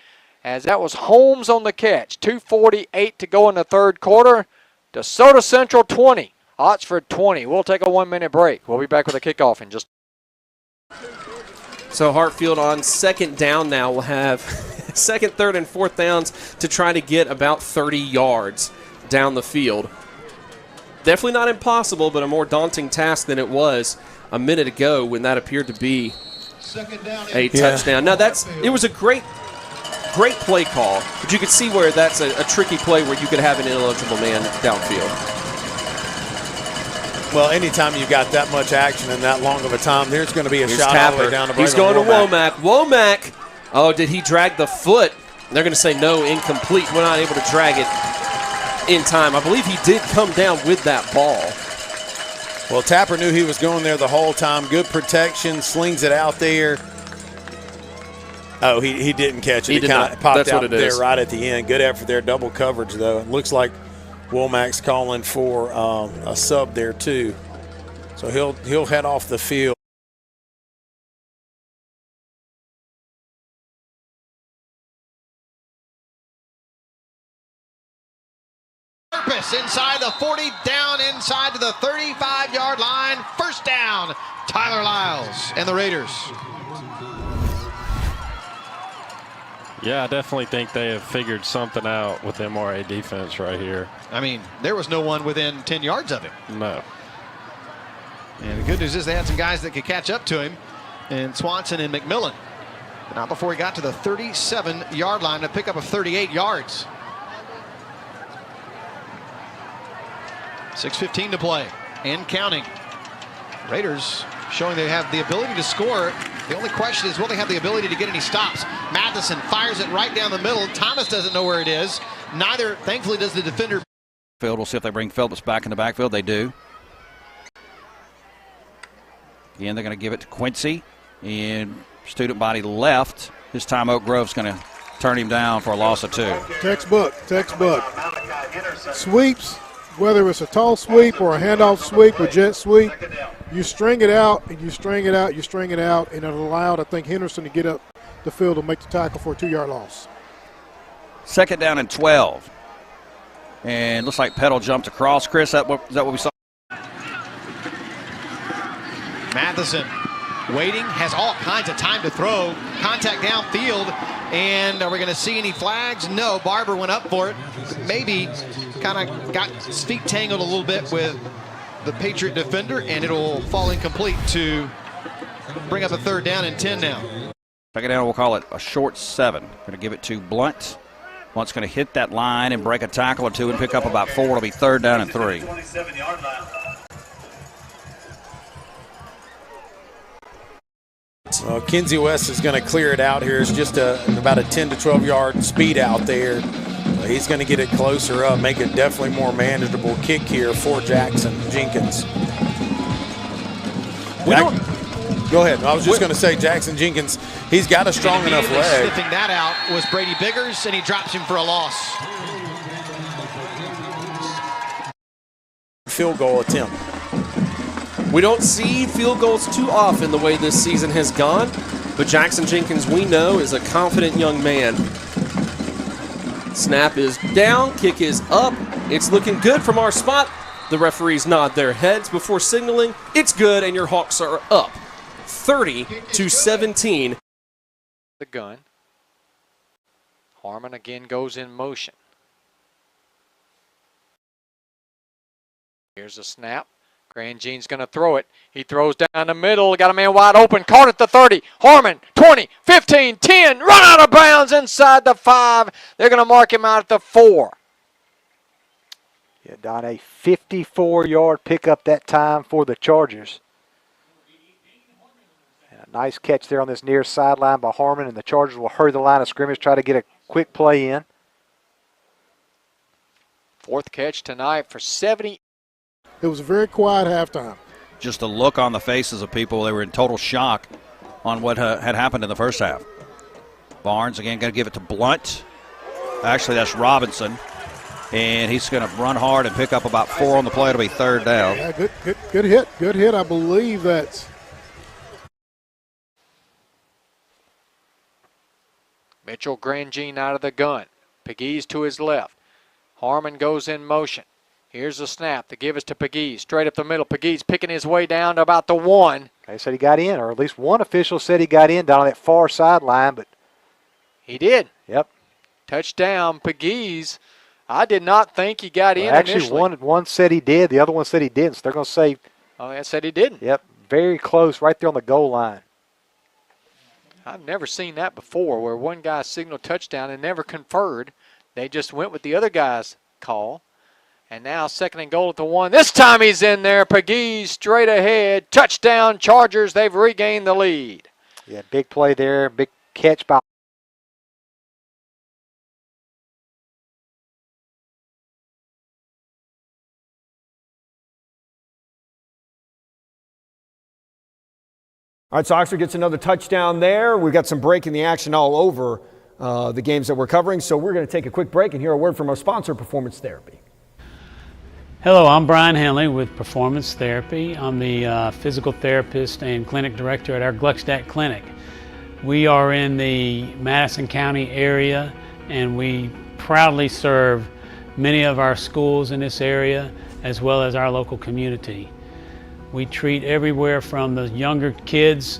as that was Holmes on the catch. 2:48 to go in the third quarter. DeSoto Central 20, Oxford 20. We'll take a 1-minute break. We'll be back with a kickoff in just. So Hartfield on second down now will have second, third, and fourth downs to try to get about 30 yards down the field. Definitely not impossible, but a more daunting task than it was a minute ago when that appeared to be a touchdown. Now it was a great play call, but you could see where that's a tricky play where you could have an ineligible man downfield. Well, anytime you've got that much action in that long of a time, there's going to be a shot all the way down to He's going to Womack. Womack, oh, did he drag the foot? They're going to say no, incomplete. We're not able to drag it in time. I believe he did come down with that ball. Well, Tapper knew he was going there the whole time. Good protection, slings it out there. Oh, he didn't catch it. He did kind of not. popped That's out what it there is. right at the end. Good effort there, double coverage though. It looks like Womack's calling for a sub there too. So he'll head off the field. Inside the 40, down inside to the 35-yard line. First down, Tyler Lyles and the Raiders. Yeah, I definitely think they have figured something out with MRA defense right here. I mean, there was no one within 10 yards of him. No. And the good news is they had some guys that could catch up to him, and Swanson and McMillan. But not before he got to the 37-yard line to pick up of 38 yards. 6:15 to play and counting. Raiders showing they have the ability to score. The only question is, will they have the ability to get any stops? Matheson fires it right down the middle. Thomas doesn't know where it is. Neither, thankfully, does the defender. We'll see if they bring Phillips back in the backfield. They do. Again, they're going to give it to Quincy. And student body left. This time Oak Grove's going to turn him down for a loss of 2. Textbook. Sweeps, whether it's a tall sweep or a handoff sweep or jet sweep, you string it out and you string it out, and it allowed, I think, Henderson to get up the field to make the tackle for a 2-yard loss. Second down and 12. And looks like Peddle jumped across. Chris, is that what we saw? Matheson waiting, has all kinds of time to throw. Contact downfield, and are we going to see any flags? No, Barber went up for it. Maybe kind of got his feet tangled a little bit with the Patriot defender, and it'll fall incomplete to bring up a third down and 10 now. Second down, we'll call it a short 7. Going to give it to Blunt. Blunt's going to hit that line and break a tackle or 2 and pick up about 4. It'll be third down and 3. Well, Kinsey West is going to clear it out here. It's just about a 10 to 12-yard speed out there. He's going to get it closer up, make it definitely more manageable kick here for Jackson Jenkins. Go ahead. I was just going to say Jackson Jenkins, he's got a strong enough leg. Sniffing that out was Brady Biggers, and he drops him for a loss. Field goal attempt. We don't see field goals too often the way this season has gone, but Jackson Jenkins, we know, is a confident young man. Snap is down, kick is up. It's looking good from our spot. The referees nod their heads before signaling it's good, and your Hawks are up 30-17. The gun. Harmon again goes in motion. Here's a snap. Grandjean's going to throw it. He throws down the middle. Got a man wide open. Caught at the 30. Harmon, 20, 15, 10. Run out of bounds inside the 5. They're going to mark him out at the 4. Yeah, Don, a 54-yard pickup that time for the Chargers. And a nice catch there on this near sideline by Harmon, and the Chargers will hurry the line of scrimmage, try to get a quick play in. 4th catch tonight for 70. It was a very quiet halftime. Just the look on the faces of people, they were in total shock on what had happened in the first half. Barnes again going to give it to Blunt. Actually, that's Robinson. And he's going to run hard and pick up about 4 on the play. It'll be 3rd down. Yeah, good hit. Good hit. I believe that's. Mitchell Grandjean out of the gun. Pegues to his left. Harmon goes in motion. Here's the snap. The give is to Pegues. Straight up the middle. Pegues picking his way down to about the 1. They said he got in, or at least one official said he got in down on that far sideline, but he did. Yep. Touchdown, Pegues. I did not think he got in actually, initially. one said he did. The other one said he didn't, so they're going to say. Oh, that said he didn't. Yep. Very close, right there on the goal line. I've never seen that before, where one guy signaled touchdown and never conferred. They just went with the other guy's call. And now 2nd and goal at the 1. This time he's in there. Pegues straight ahead. Touchdown, Chargers. They've regained the lead. Yeah, big play there. Big catch by. All right, so Oxford gets another touchdown there. We've got some break in the action all over the games that we're covering. So we're going to take a quick break and hear a word from our sponsor, Performance Therapy. Hello, I'm Brian Henley with Performance Therapy. I'm the physical therapist and clinic director at our Gluckstadt Clinic. We are in the Madison County area, and we proudly serve many of our schools in this area as well as our local community. We treat everywhere from the younger kids,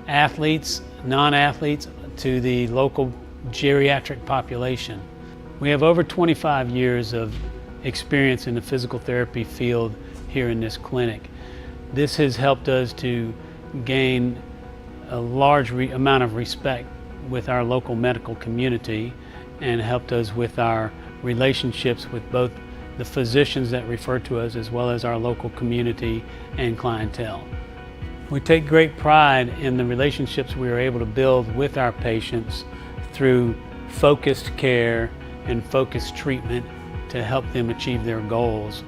athletes, non-athletes, to the local geriatric population. We have over 25 years of experience in the physical therapy field here in this clinic. This has helped us to gain a large amount of respect with our local medical community, and helped us with our relationships with both the physicians that refer to us as well as our local community and clientele. We take great pride in the relationships we are able to build with our patients through focused care and focused treatment to help them achieve their goals.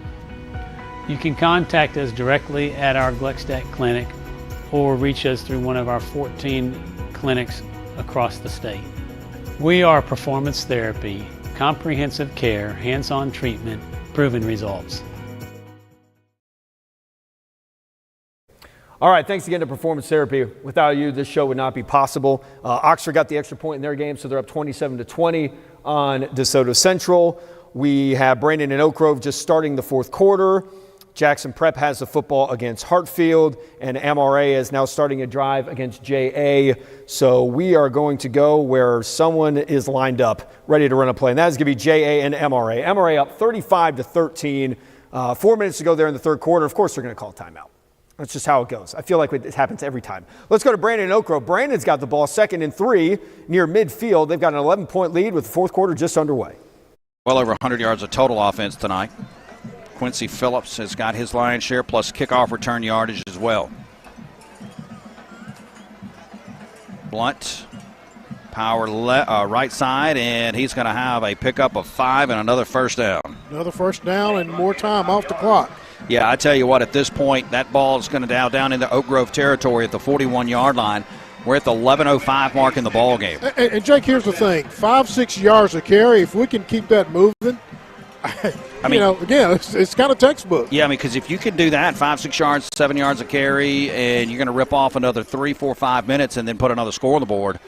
You can contact us directly at our Gluckstadt Clinic or reach us through one of our 14 clinics across the state. We are Performance Therapy, comprehensive care, hands-on treatment, proven results. All right, thanks again to Performance Therapy. Without you, this show would not be possible. Oxford got the extra point in their game, so they're up 27-20 on DeSoto Central. We have Brandon and Oak Grove just starting the 4th quarter. Jackson Prep has the football against Hartfield, and MRA is now starting a drive against JA. So we are going to go where someone is lined up, ready to run a play, and that is going to be JA and MRA. MRA up 35-13. 4 minutes to go there in the 3rd quarter. Of course, they're going to call timeout. That's just how it goes. I feel like it happens every time. Let's go to Brandon and Oak Grove. Brandon's got the ball 2nd and 3 near midfield. They've got an 11-point lead with the 4th quarter just underway. Well over 100 yards of total offense tonight. Quincy Phillips has got his lion's share plus kickoff return yardage as well. Blunt, power right side, and he's going to have a pickup of 5 and another 1st down. Another 1st down and more time off the clock. Yeah, I tell you what, at this point, that ball is going to down into Oak Grove territory at the 41-yard line. We're at the 11:05 mark in the ball game. And Jake, here's the thing: 5-6 yards a carry. If we can keep that moving, again, it's kind of textbook. Yeah, I mean, because if you can do that, 5-6 yards, 7 yards a carry, and you're going to rip off another 3, 4, 5 minutes and then put another score on the board,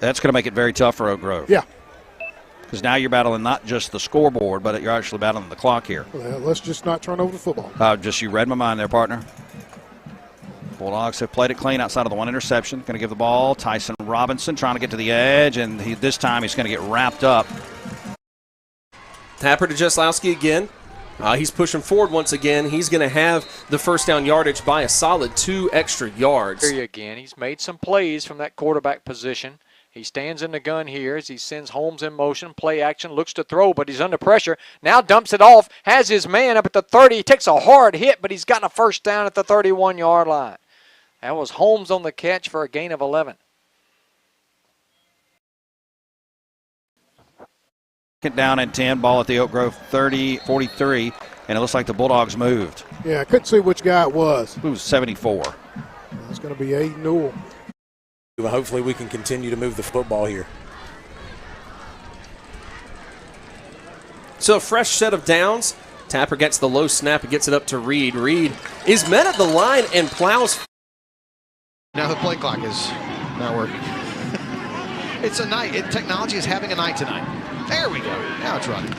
that's going to make it very tough for Oak Grove. Yeah. Because now you're battling not just the scoreboard, but you're actually battling the clock here. Well, let's just not turn over the football. You read my mind there, partner. Bulldogs have played it clean outside of the one interception. Going to give the ball. Tyson Robinson trying to get to the edge, and this time he's going to get wrapped up. Tapper to Jaslowski again. He's pushing forward once again. He's going to have the first down yardage by a solid 2 extra yards. Here again, he's made some plays from that quarterback position. He stands in the gun here as he sends Holmes in motion. Play action, looks to throw, but he's under pressure. Now dumps it off, has his man up at the 30. He takes a hard hit, but he's got a first down at the 31-yard line. That was Holmes on the catch for a gain of 11. Down and 10, ball at the Oak Grove 43, and it looks like the Bulldogs moved. Yeah, I couldn't see which guy it was. It was 74. It's going to be Aiden Newell. Hopefully we can continue to move the football here. So a fresh set of downs. Tapper gets the low snap and gets it up to Reed. Reed is met at the line and plows. Now the play clock is not working. It's a night. Technology is having a night tonight. There we go. Now it's running.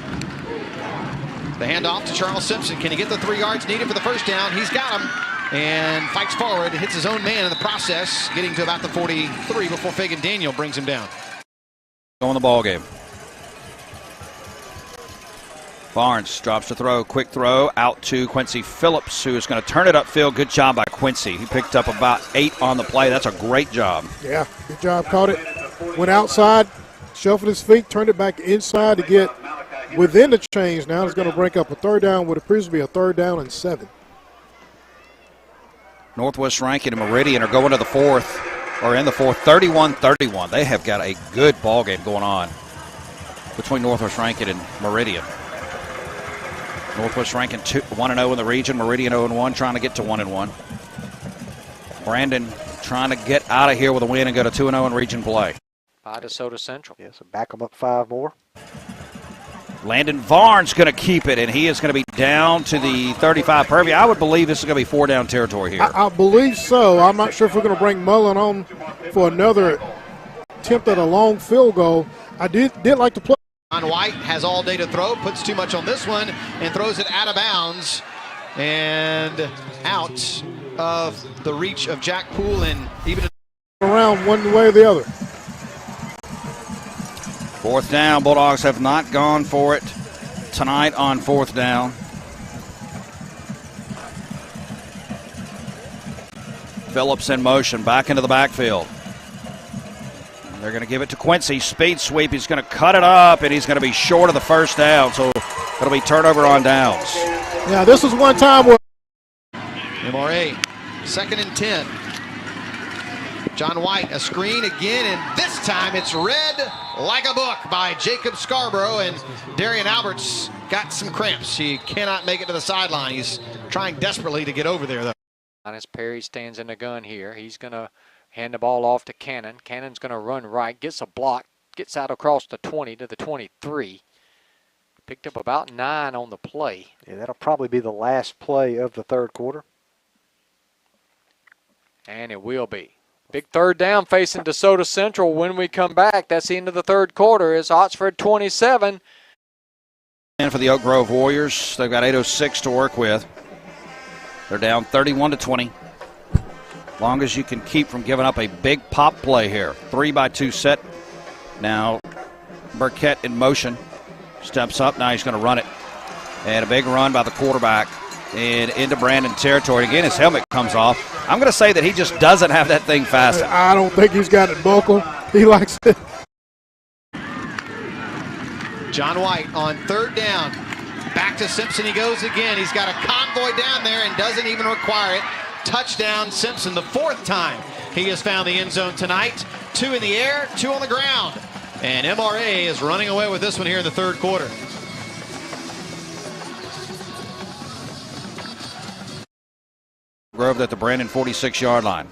The handoff to Charles Simpson. Can he get the 3 yards needed for the first down? He's got him. And fights forward. Hits his own man in the process. Getting to about the 43 before Fagan Daniel brings him down. Go in the ball game. Barnes drops to throw. Quick throw out to Quincy Phillips, who is going to turn it upfield. Good job by Quincy. He picked up about 8 on the play. That's a great job. Yeah, good job. Caught it. Went outside. Shuffled his feet. Turned it back inside to get within the chains. Now it's going to break up a third down. What appears to be a 3rd down and 7. Northwest Rankin and Meridian are going to the 4th, or in the 4th, 31-31. They have got a good ball game going on between Northwest Rankin and Meridian. Northwest Rankin 1-0 in the region, Meridian 0-1, trying to get to 1-1. Brandon trying to get out of here with a win and go to 2-0 in region play. By DeSoto Central. Yeah, so back them up 5 more. Landon Varn's going to keep it, and he is going to be down to the 35 purview. I would believe this is going to be 4-down territory here. I believe so. I'm not sure if we're going to bring Mullen on for another attempt at a long field goal. I did like to play. John White has all day to throw, puts too much on this one, and throws it out of bounds and out of the reach of Jack Poole, and even around one way or the other. 4th down. Bulldogs have not gone for it tonight on 4th down. Phillips in motion, back into the backfield. They're going to give it to Quincy. Speed sweep. He's going to cut it up, and he's going to be short of the first down, so it'll be turnover on downs. Yeah, this is one time where MRA, 2nd and 10. John White, a screen again, and this time it's read like a book by Jacob Scarborough, and Darian Alberts got some cramps. He cannot make it to the sideline. He's trying desperately to get over there, though. Linus Perry stands in the gun here. He's going to hand the ball off to Cannon. Cannon's going to run right, gets a block, gets out across the 20 to the 23. Picked up about 9 on the play. Yeah, that'll probably be the last play of the 3rd quarter. And it will be. Big 3rd down facing DeSoto Central when we come back. That's the end of the 3rd quarter. It's Oxford 27. And for the Oak Grove Warriors, they've got 8:06 to work with. They're down 31-20. Long as you can keep from giving up a big pop play here. 3-by-2 set. Now Burkett in motion. Steps up. Now he's going to run it. And a big run by the quarterback. And into Brandon territory. Again, his helmet comes off. I'm going to say that he just doesn't have that thing fast. I don't think he's got it buckled. He likes it. John White on 3rd down. Back to Simpson he goes again. He's got a convoy down there and doesn't even require it. Touchdown Simpson, the 4th time he has found the end zone tonight. 2 in the air, 2 on the ground. And MRA is running away with this one here in the 3rd quarter. Grove at the Brandon 46-yard line.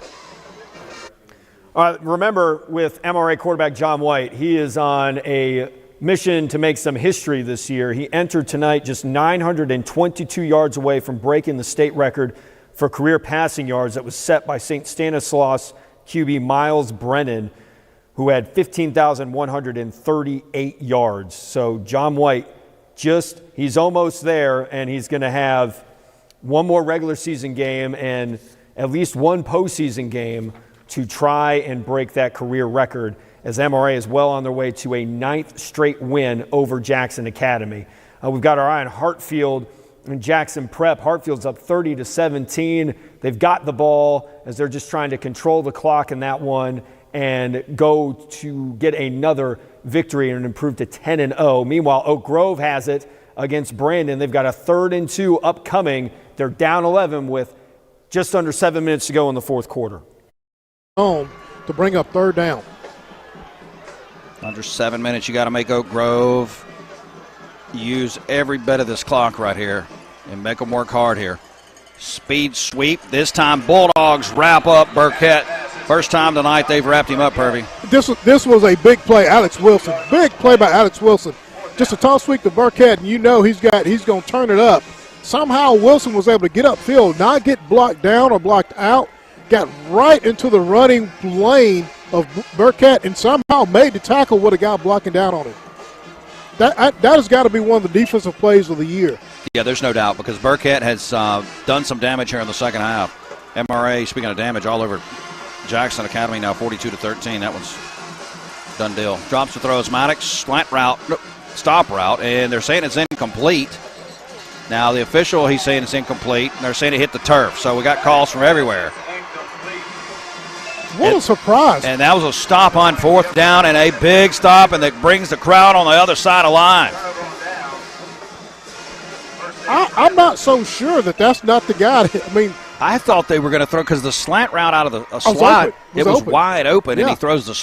Remember, with MRA quarterback John White, he is on a mission to make some history this year. He entered tonight just 922 yards away from breaking the state record for career passing yards that was set by St. Stanislaus QB Miles Brennan, who had 15,138 yards. So John White, he's almost there, and he's going to have one more regular season game and at least one postseason game to try and break that career record, as MRA is well on their way to a 9th straight win over Jackson Academy. We've got our eye on Hartfield and Jackson Prep. Hartfield's up 30-17. They've got the ball as they're just trying to control the clock in that one and go to get another victory and improve to 10-0. Meanwhile, Oak Grove has it against Brandon. They've got a 3rd and 2 upcoming. They're down 11 with just under 7 minutes to go in the fourth quarter. Home to bring up 3rd down. Under 7 minutes, you got to make Oak Grove use every bit of this clock right here and make them work hard here. Speed sweep. This time, Bulldogs wrap up Burkett. First time tonight they've wrapped him up, Hervey. This was a big play, Alex Wilson. Big play by Alex Wilson. Just a toss sweep to Burkett, and you know he's going to turn it up. Somehow Wilson was able to get upfield, not get blocked down or blocked out. Got right into the running lane of Burkett and somehow made the tackle with a guy blocking down on him. That has got to be one of the defensive plays of the year. Yeah, there's no doubt, because Burkett has done some damage here in the second half. MRA, speaking of damage, all over Jackson Academy now, 42-13. That one's done deal. Drops to throws Maddox, stop route, and they're saying it's incomplete. Now the official, he's saying it's incomplete, and they're saying it hit the turf. So we got calls from everywhere. What a surprise. And that was a stop on 4th down, and a big stop, and that brings the crowd on the other side of the line. I'm not so sure that's not the guy. I thought they were going to throw, because the slant route out of the slot, it was wide open, and he throws the.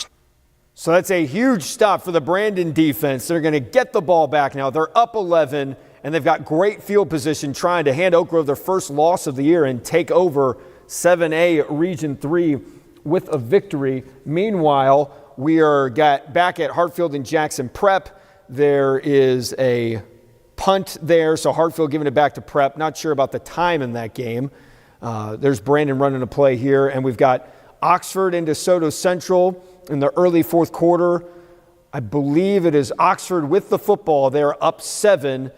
So that's a huge stop for the Brandon defense. They're going to get the ball back now. They're up 11, and they've got great field position trying to hand Oak Grove their first loss of the year and take over 7A Region 3 with a victory. Meanwhile, we are back at Hartfield and Jackson Prep. There is a punt there, so Hartfield giving it back to Prep. Not sure about the time in that game. There's Brandon running a play here, and we've got Oxford and DeSoto Central in the early fourth quarter. I believe it is Oxford with the football. They're up 7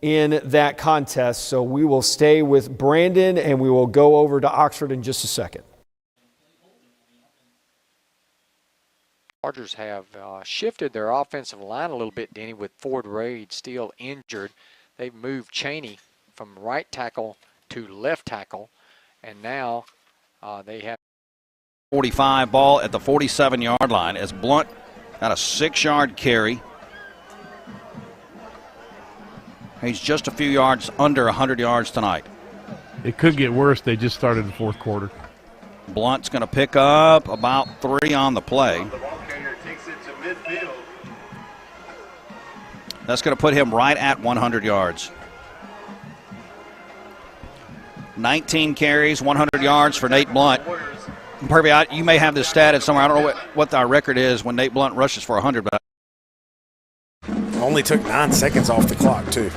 in that contest, so we will stay with Brandon, and we will go over to Oxford in just a second. Chargers have shifted their offensive line a little bit, Denny, with Ford Reid still injured. They've moved Cheney from right tackle to left tackle, and now they have 45 ball at the 47-yard line as Blunt got a 6-yard carry. He's just a few yards under 100 yards tonight. It could get worse. They just started the fourth quarter. Blunt's going to pick up about 3 on the play. That's going to put him right at 100 yards. 19 carries, 100 yards for Nate Blunt. Purvey, you may have this stat in somewhere. I don't know what our record is when Nate Blunt rushes for 100, but only took 9 seconds off the clock, too.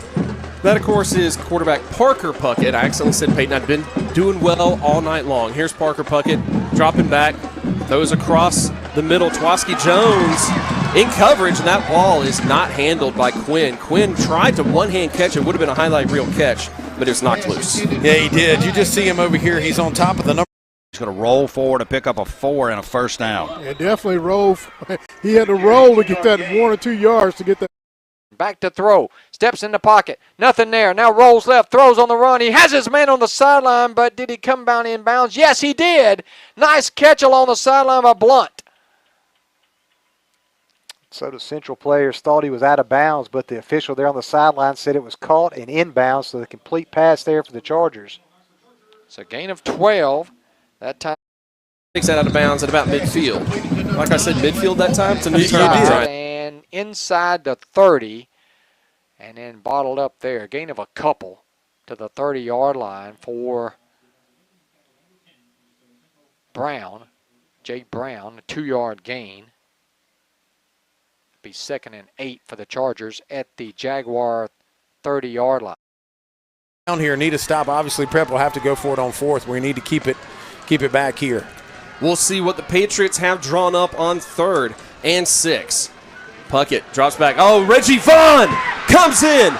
That, of course, is quarterback Parker Puckett. I accidentally said Peyton. I've been doing well all night long. Here's Parker Puckett dropping back, throws across the middle. Twaski Jones in coverage, and that ball is not handled by Quinn. Quinn tried to one-hand catch. It would have been a highlight reel catch, but it was knocked loose. Yeah, he did. You just see him over here. He's on top of the number. He's going to roll forward and pick up a 4 and a first down. Yeah, definitely roll. He had to roll to get that 1 or 2 yards to get that. back to throw, steps in the pocket, nothing there. Now rolls left, throws on the run. He has his man on the sideline, but did he come down in bounds? Yes, he did. Nice catch along the sideline by Blunt. So the Central players thought he was out of bounds, but the official there on the sideline said it was caught and inbounds, so the complete pass there for the Chargers. It's a gain of 12. That time. Takes that out of bounds at about midfield. Like I said, midfield that time. It's a new term. And inside the 30, and then bottled up there. Gain of a couple to the 30-yard line for Brown, Jay Brown, a 2-yard gain. Be 2nd and 8 for the Chargers at the Jaguar 30-yard line. Down here, need a stop. Obviously, Prep will have to go for it on 4th. We need to keep it back here. We'll see what the Patriots have drawn up on 3rd and 6. Puckett drops back. Oh, Reggie Vaughn comes in.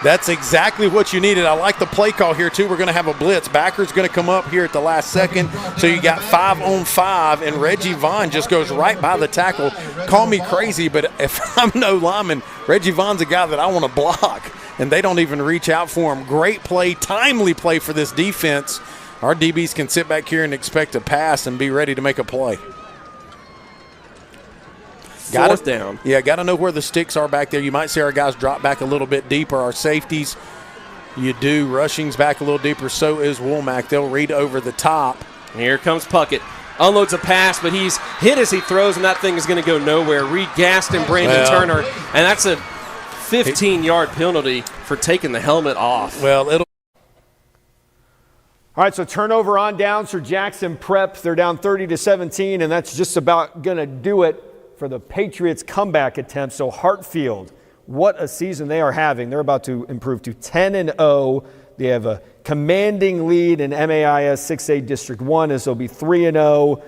That's exactly what you needed. I like the play call here, too. We're going to have a blitz. Backer's going to come up here at the last second. So you got 5-on-5, and Reggie Vaughn just goes right by the tackle. Call me crazy, but if I'm no lineman, Reggie Vaughn's a guy that I want to block, and they don't even reach out for him. Great play, timely play for this defense. Our DBs can sit back here and expect a pass and be ready to make a play. 4th down. Yeah, got to know where the sticks are back there. You might see our guys drop back a little bit deeper. Our safeties, you do. Rushing's back a little deeper. So is Woolmack. They'll read over the top. And here comes Puckett. Unloads a pass, but he's hit as he throws, and that thing is going to go nowhere. Reed Gaston, Brandon Turner, and that's a 15-yard penalty for taking the helmet off. Well, it'll. All right, so turnover on downs for Jackson Prep. They're down 30-17, and that's just about going to do it for the Patriots' comeback attempt. So Hartfield, what a season they are having. They're about to improve to 10-0. They have a commanding lead in MAIS 6A District 1, as they'll be 3-0.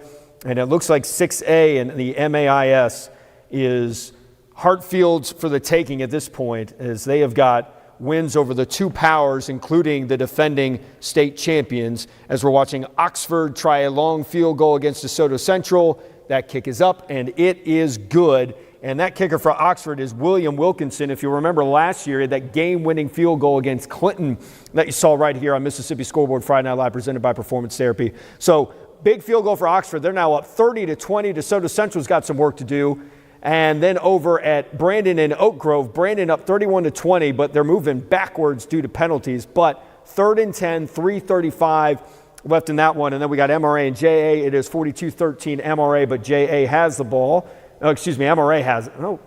And it looks like 6A and the MAIS is Hartfield's for the taking at this point, as they have got wins over the 2 powers, including the defending state champions, as we're watching Oxford try a long field goal against DeSoto Central. That kick is up, and it is good. And that kicker for Oxford is William Wilkinson. If you remember last year, he had that game-winning field goal against Clinton that you saw right here on Mississippi Scoreboard Friday Night Live, presented by Performance Therapy. So big field goal for Oxford. They're now up 30-20. DeSoto Central's got some work to do. And then over at Brandon and Oak Grove, Brandon up 31-20, but they're moving backwards due to penalties. But 3rd and 10, 3:35 left in that one. And then we got MRA and JA. It is 42-13 MRA, but JA has the ball. Oh, excuse me, MRA has it. Oh,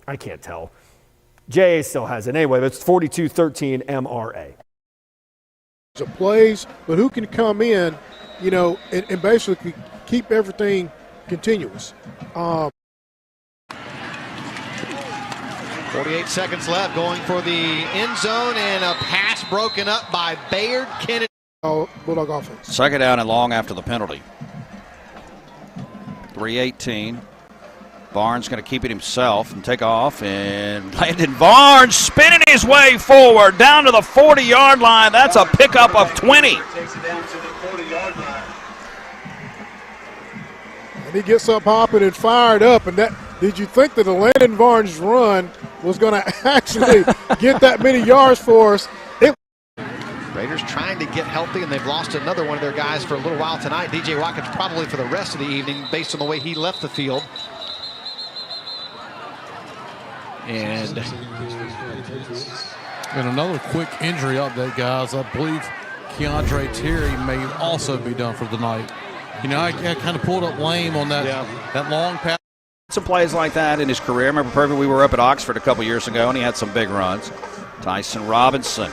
I can't tell. JA still has it. Anyway, it's 42-13 MRA. The plays, but who can come in, and basically keep everything continuous. 48 seconds left, going for the end zone, and a pass broken up by Bayard Kennedy. Bulldog offense. 2nd down and long after the penalty. 3:18. Barnes going to keep it himself and take off, and Landon Barnes spinning his way forward down to the 40-yard line. That's a pickup of 20. And he gets up hopping and fired up, and did you think that the Landon Barnes run was going to actually get that many yards for us? Raiders trying to get healthy, and they've lost another one of their guys for a little while tonight. DJ Watkins probably for the rest of the evening based on the way he left the field. And another quick injury update, guys. I believe Keandre Terry may also be done for the night. I kind of pulled up lame on that long pass. Some plays like that in his career. I remember perfectly, we were up at Oxford a couple years ago, and he had some big runs. Tyson Robinson,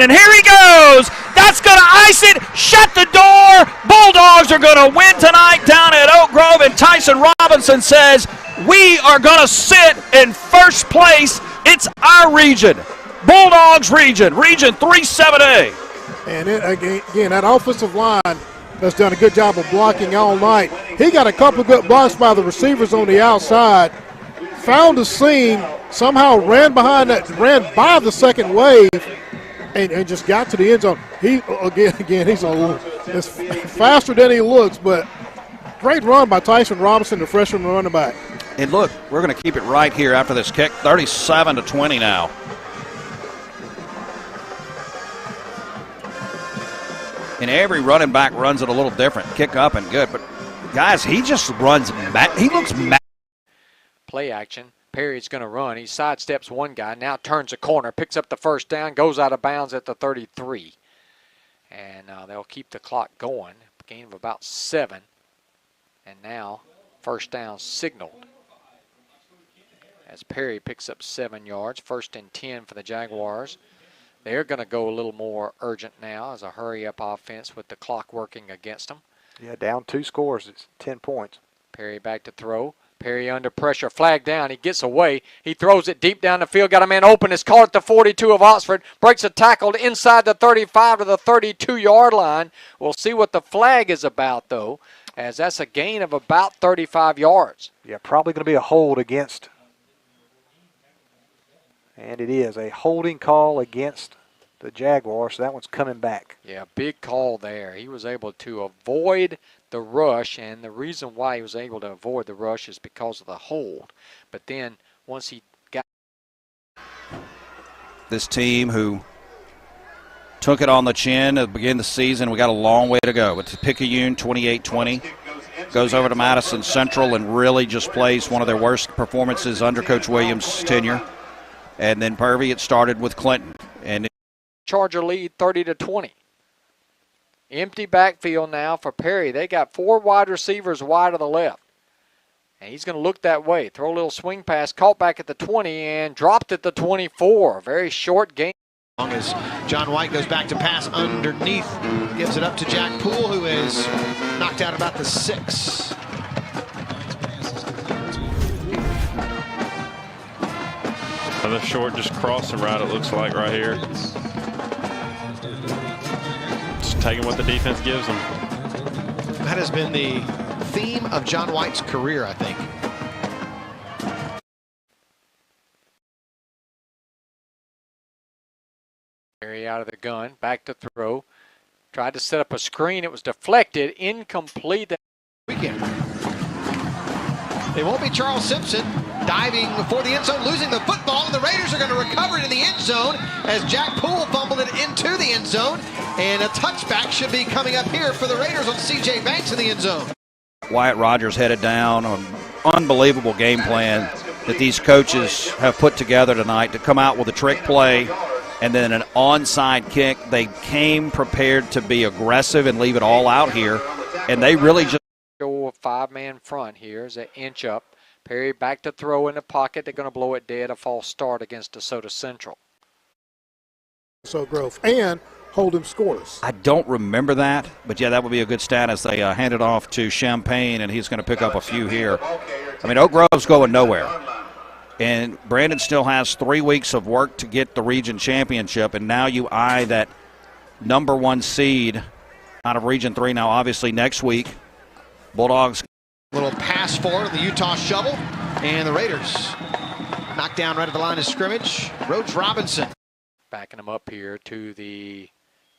and here he goes. That's going to ice it. Shut the door. Bulldogs are going to win tonight down at Oak Grove, and Tyson Robinson says, we are going to sit in first place. It's our region. Bulldogs region 3-7A. And again, that offensive line has done a good job of blocking all night. He got a couple of good blocks by the receivers on the outside, found a seam, somehow ran by the second wave, and just got to the end zone. He's faster than he looks, but great run by Tyson Robinson, the freshman running back. And look, we're going to keep it right here after this kick, 37-20 now. And every running back runs it a little different, kick up and good. But, guys, he just runs back. He looks mad. Play action. Perry's going to run. He sidesteps one guy, now turns a corner, picks up the first down, goes out of bounds at the 33. And they'll keep the clock going. Gain of about 7. And now first down signaled as Perry picks up 7 yards. 1st and 10 for the Jaguars. They're going to go a little more urgent now as a hurry-up offense with the clock working against them. Yeah, down 2 scores. It's 10 points. Perry back to throw. Perry under pressure, flag down. He gets away. He throws it deep down the field. Got a man open. It's caught at the 42 of Oxford. Breaks a tackle inside the 35 to the 32-yard line. We'll see what the flag is about, though, as that's a gain of about 35 yards. Yeah, probably going to be a hold against. And it is a holding call against the Jaguars, so that one's coming back. Yeah, big call there. He was able to avoid the rush, and the reason why he was able to avoid the rush is because of the hold. But then once he got this team who took it on the chin at the beginning of the season, we got a long way to go. It's Picayune 28-20. Goes over to Madison Central and really just plays one of their worst performances under Coach Williams' tenure. And then Purvey, it started with Clinton. And Charger lead 30-20. Empty backfield now for Perry. They got 4 wide receivers wide to the left. And he's going to look that way. Throw a little swing pass, caught back at the 20 and dropped at the 24. Very short game. As John White goes back to pass underneath, gives it up to Jack Poole, who is knocked out about the 6. Another short, just crossing right, it looks like right here. Just taking what the defense gives them. That has been the theme of John White's career, I think. Perry out of the gun, back to throw. Tried to set up a screen. It was deflected, incomplete. Weekend. It won't be Charles Simpson diving for the end zone, losing the football, and the Raiders are going to recover it in the end zone as Jack Poole fumbled it into the end zone, and a touchback should be coming up here for the Raiders on C.J. Banks in the end zone. Wyatt Rogers headed down. An unbelievable game plan that these coaches have put together tonight to come out with a trick play and then an onside kick. They came prepared to be aggressive and leave it all out here, and they really just go a 5-man front here as they inch up. Perry back to throw in the pocket. They're going to blow it dead. A false start against DeSoto Central. So Grove and hold him scoreless. I don't remember that, but yeah, that would be a good stat as they hand it off to Champaign, and he's going to pick up a few here. I mean, Oak Grove's going nowhere. And Brandon still has 3 weeks of work to get the region championship, and now you eye that number 1 seed out of Region 3 now, obviously, next week. Bulldogs. Little pass forward, the Utah shovel, and the Raiders knocked down right at the line of scrimmage. Rhodes Robinson. Backing him up here to the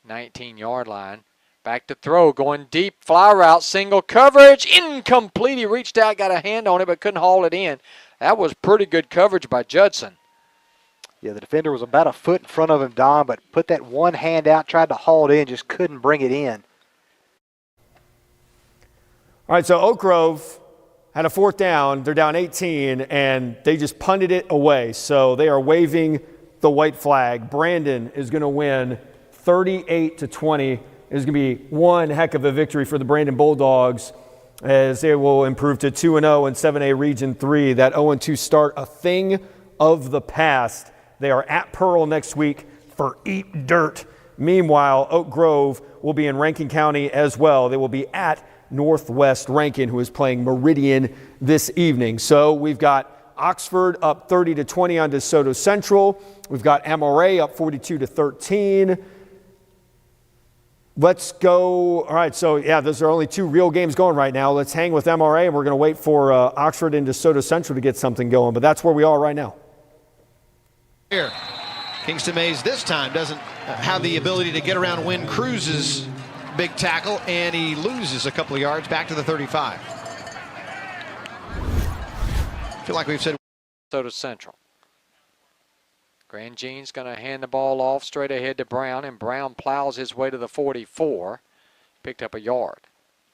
19-yard line. Back to throw, going deep, fly route, single coverage, incomplete. He reached out, got a hand on it, but couldn't haul it in. That was pretty good coverage by Judson. Yeah, the defender was about a foot in front of him, Don, but put that one hand out, tried to haul it in, just couldn't bring it in. All right, so Oak Grove had a 4th down. They're down 18, and they just punted it away. So they are waving the white flag. Brandon is going to win 38-20. It is going to be one heck of a victory for the Brandon Bulldogs as they will improve to 2-0 in 7A Region 3. That 0-2 start, a thing of the past. They are at Pearl next week for Eat Dirt. Meanwhile, Oak Grove will be in Rankin County as well. They will be at Northwest Rankin, who is playing Meridian this evening. So we've got Oxford up 30-20 on DeSoto Central. We've got MRA up 42-13. Let's go. All right, so yeah, those are only 2 real games going right now. Let's hang with MRA, and we're going to wait for Oxford and DeSoto Central to get something going. But that's where we are right now. Here, Kingston Mays this time doesn't have the ability to get around Win Cruz's big tackle, and he loses a couple of yards back to the 35. I feel like we've said DeSoto Central. Grand Jean's going to hand the ball off straight ahead to Brown, and Brown plows his way to the 44. Picked up a yard.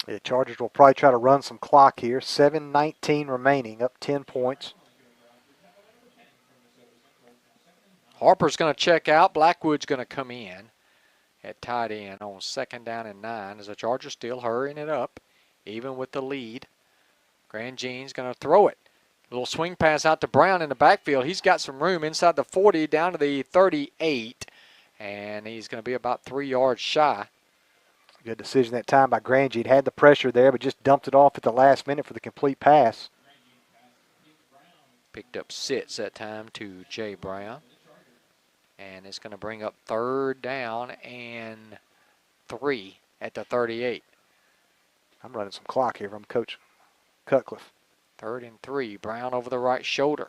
The Chargers will probably try to run some clock here. 7:19 remaining, up 10 points. Harper's going to check out. Blackwood's going to come in at tight end on 2nd down and 9 as the Chargers still hurrying it up, even with the lead. Grand Jean's going to throw it. A little swing pass out to Brown in the backfield. He's got some room inside the 40 down to the 38, and he's going to be about 3 yards shy. Good decision that time by Grange. Had the pressure there, but just dumped it off at the last minute for the complete pass. Picked up 6 that time to Jay Brown. And it's going to bring up 3rd down and 3 at the 38. I'm running some clock here from Coach Cutcliffe. 3rd and 3. Brown over the right shoulder.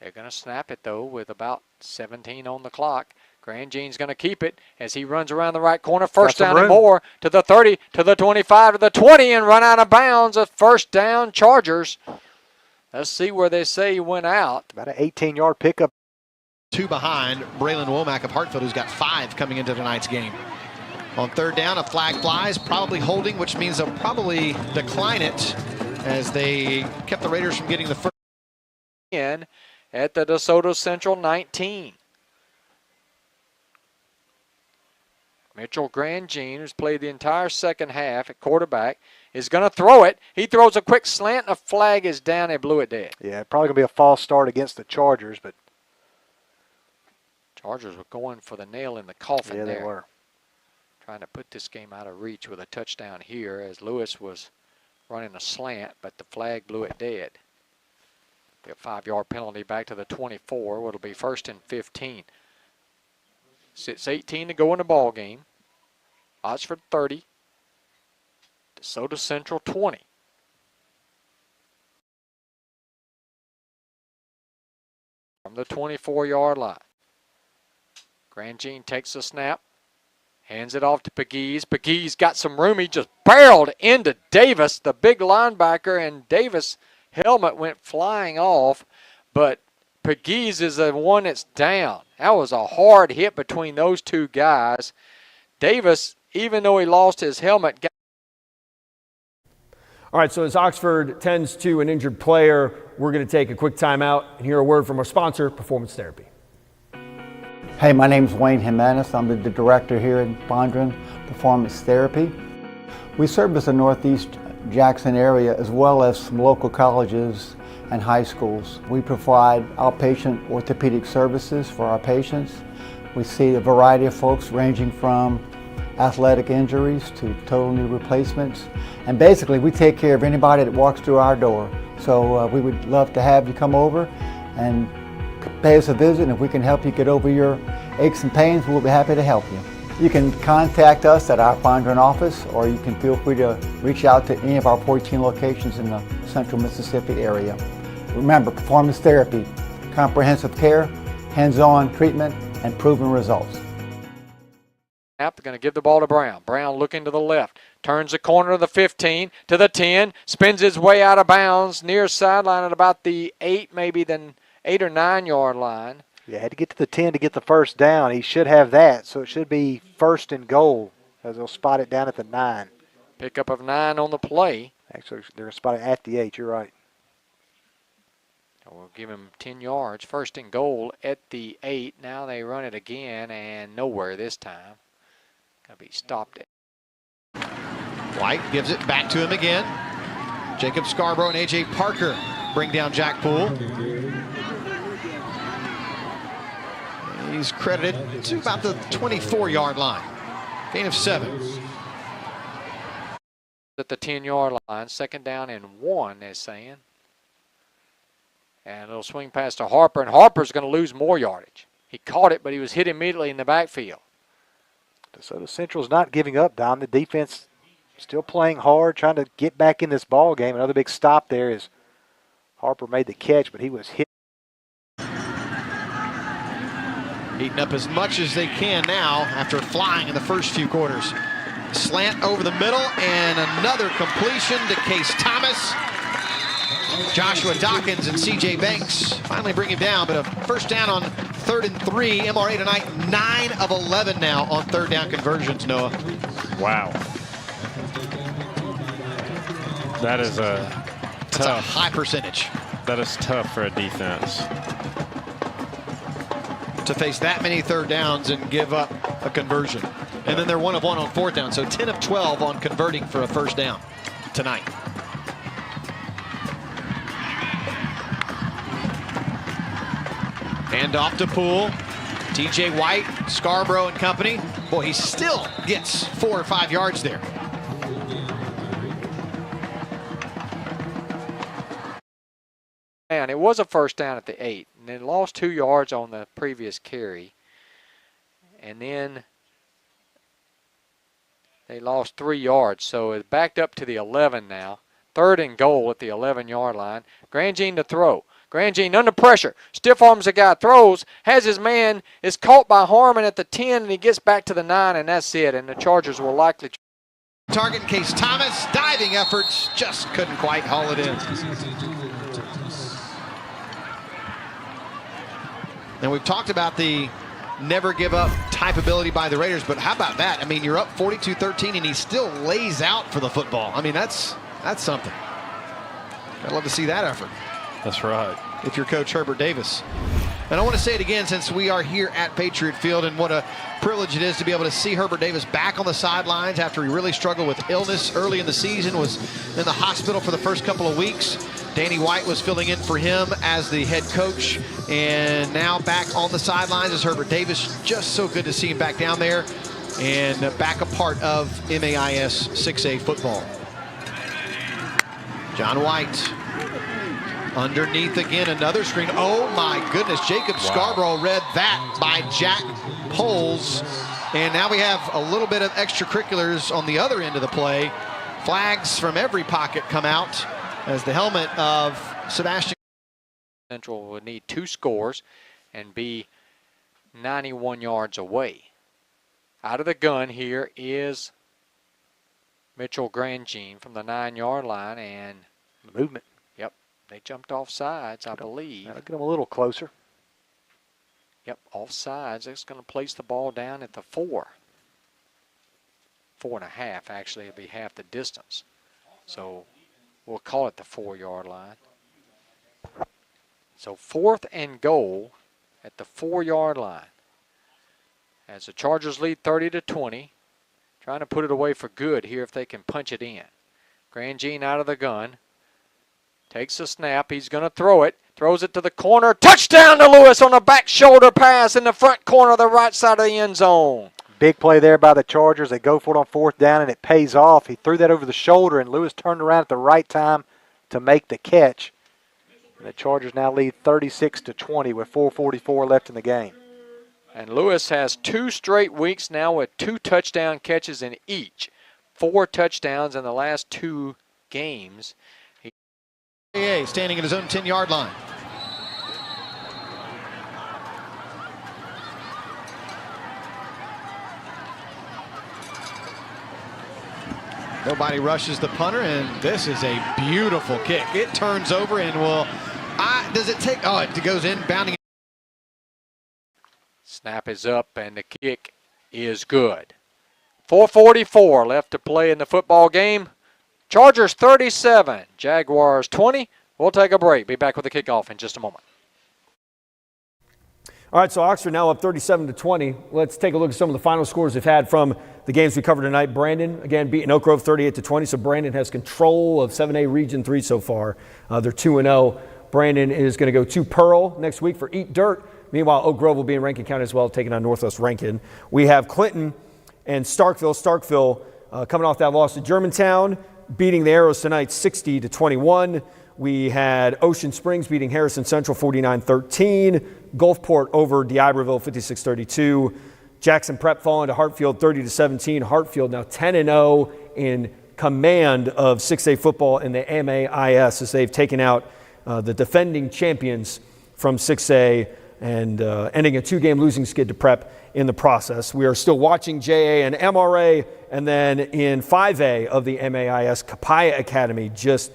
They're going to snap it, though, with about 17 on the clock. Grandjean's going to keep it as he runs around the right corner. First down and more to the 30, to the 25, to the 20, and run out of bounds. A first down, Chargers. Let's see where they say he went out. About an 18-yard pickup. 2 behind Braylon Womack of Hartfield, who's got 5 coming into tonight's game. On 3rd down, a flag flies, probably holding, which means they'll probably decline it as they kept the Raiders from getting the first. In at the DeSoto Central 19. Mitchell Grandjean, who's played the entire second half at quarterback, is going to throw it. He throws a quick slant, and a flag is down. They blew it dead. Yeah, probably going to be a false start against the Chargers, but Chargers were going for the nail in the coffin there. Yeah, they were. Trying to put this game out of reach with a touchdown here as Lewis was running a slant, but the flag blew it dead. Be a 5-yard penalty back to the 24. It'll be 1st and 15. 6:18 to go in the ball game. Oxford 30. DeSoto Central 20. From the 24-yard line. Grandjean takes the snap. Hands it off to Pegues. Pegues got some room. He just barreled into Davis, the big linebacker, and Davis' helmet went flying off, but Pegues is the one that's down. That was a hard hit between those two guys. Davis, even though he lost his helmet, got. All right, so as Oxford tends to an injured player, we're going to take a quick timeout and hear a word from our sponsor, Performance Therapy. Hey, my name is Wayne Jimenez. I'm the director here at Fondren Performance Therapy. We service the Northeast Jackson area as well as some local colleges and high schools. We provide outpatient orthopedic services for our patients. We see a variety of folks ranging from athletic injuries to total knee replacements. And basically, we take care of anybody that walks through our door. So we would love to have you come over and pay us a visit, and if we can help you get over your aches and pains, we'll be happy to help you. You can contact us at our Fondren office, or you can feel free to reach out to any of our 14 locations in the central Mississippi area. Remember, Performance Therapy, comprehensive care, hands-on treatment, and proven results. They're going to give the ball to Brown. Brown looking to the left. Turns the corner of the 15 to the 10. Spins his way out of bounds near sideline at about the 8, maybe then 8 or 9 yard line. Yeah, had to get to the 10 to get the first down. He should have that, so it should be 1st and goal as they'll spot it down at the 9. Pickup of 9 on the play. Actually, they're going to spot it at the 8. You're right. We'll give him 10 yards. 1st and goal at the 8. Now they run it again, and nowhere this time. Going to be stopped it. White gives it back to him again. Jacob Scarborough and A.J. Parker bring down Jack Poole. He's credited to about the 24-yard line. Gain of 7. At the 10-yard line, 2nd down and 1, they're saying. And it'll swing past to Harper, and Harper's going to lose more yardage. He caught it, but he was hit immediately in the backfield. DeSoto Central's not giving up, Don. The defense still playing hard, trying to get back in this ball game. Another big stop there is Harper made the catch, but he was hit. Eating up as much as they can now after flying in the first few quarters. Slant over the middle and another completion to Case Thomas. Joshua Dawkins and C.J. Banks finally bring him down, but a first down on 3rd and 3. MRA tonight 9 of 11 now on 3rd down conversions, Noah. Wow. That is That's a high percentage. That is tough for a defense. To face that many 3rd downs and give up a conversion. And then they're 1 of 1 on 4th down, so 10 of 12 on converting for a first down tonight. Hand off to Poole. TJ White, Scarborough and company. Boy, he still gets 4 or 5 yards there. And it was a first down at the 8, and then lost 2 yards on the previous carry. And then they lost 3 yards, so it's backed up to the 11 now. 3rd and goal at the 11-yard line. Grandjean to throw. Grandjean under pressure. Stiff arms the guy, throws, has his man, is caught by Harmon at the 10, and he gets back to the 9, and that's it. And the Chargers will likely target in case Thomas. Diving efforts, just couldn't quite haul it in. And we've talked about the never give up type ability by the Raiders, but how about that? I mean, you're up 42-13 and he still lays out for the football. I mean, that's something. I'd love to see that effort. That's right. If you're Coach Herbert Davis. And I want to say it again since we are here at Patriot Field, and what a privilege it is to be able to see Herbert Davis back on the sidelines after he really struggled with illness early in the season, was in the hospital for the first couple of weeks. Danny White was filling in for him as the head coach, and now back on the sidelines is Herbert Davis. Just so good to see him back down there and back a part of MAIS 6A football. John White underneath again, another screen. Oh my goodness, Jacob Scarborough read that by Jack Poles. And now we have a little bit of extracurriculars on the other end of the play. Flags from every pocket come out as the helmet of Sebastian Central would need 2 scores and be 91 yards away. Out of the gun here is Mitchell Grandjean from the 9-yard line, and movement. Yep, they jumped off sides, I believe. That'll get them a little closer. Yep, off sides. That's going to place the ball down at the 4. 4.5, actually. It'll be half the distance. So we'll call it the 4-yard line. So 4th and goal at the 4-yard line. As the Chargers lead 30-20. Trying to put it away for good here if they can punch it in. Grandjean out of the gun. Takes the snap. He's going to throw it. Throws it to the corner. Touchdown to Lewis on a back shoulder pass in the front corner of the right side of the end zone. Big play there by the Chargers. They go for it on 4th down, and it pays off. He threw that over the shoulder, and Lewis turned around at the right time to make the catch. And the Chargers now lead 36-20 with 4:44 left in the game. And Lewis has 2 straight weeks now with 2 touchdown catches in each. 4 touchdowns in the last 2 games. Standing at his own 10-yard line. Nobody rushes the punter, and this is a beautiful kick. It turns over and will, does it take, oh, it goes in, bounding. Snap is up, and the kick is good. 4:44 left to play in the football game. Chargers 37, Jaguars 20. We'll take a break. Be back with the kickoff in just a moment. All right, so Oxford now up 37-20. Let's take a look at some of the final scores they've had from the games we covered tonight. Brandon, again, beating Oak Grove 38-20, so Brandon has control of 7A Region 3 so far. They're 2-0. Brandon is going to go to Pearl next week for Eat Dirt. Meanwhile, Oak Grove will be in Rankin County as well, taking on Northwest Rankin. We have Clinton and Starkville. Starkville coming off that loss to Germantown, beating the Arrows tonight 60-21. We had Ocean Springs beating Harrison Central 49-13. Gulfport over D'Iberville 56-32. Jackson Prep falling to Hartfield 30-17. Hartfield now 10-0 in command of 6A football in the MAIS as they've taken out the defending champions from 6A and ending a 2-game losing skid to Prep in the process. We are still watching JA and MRA, and then in 5A of the MAIS, Copiah Academy just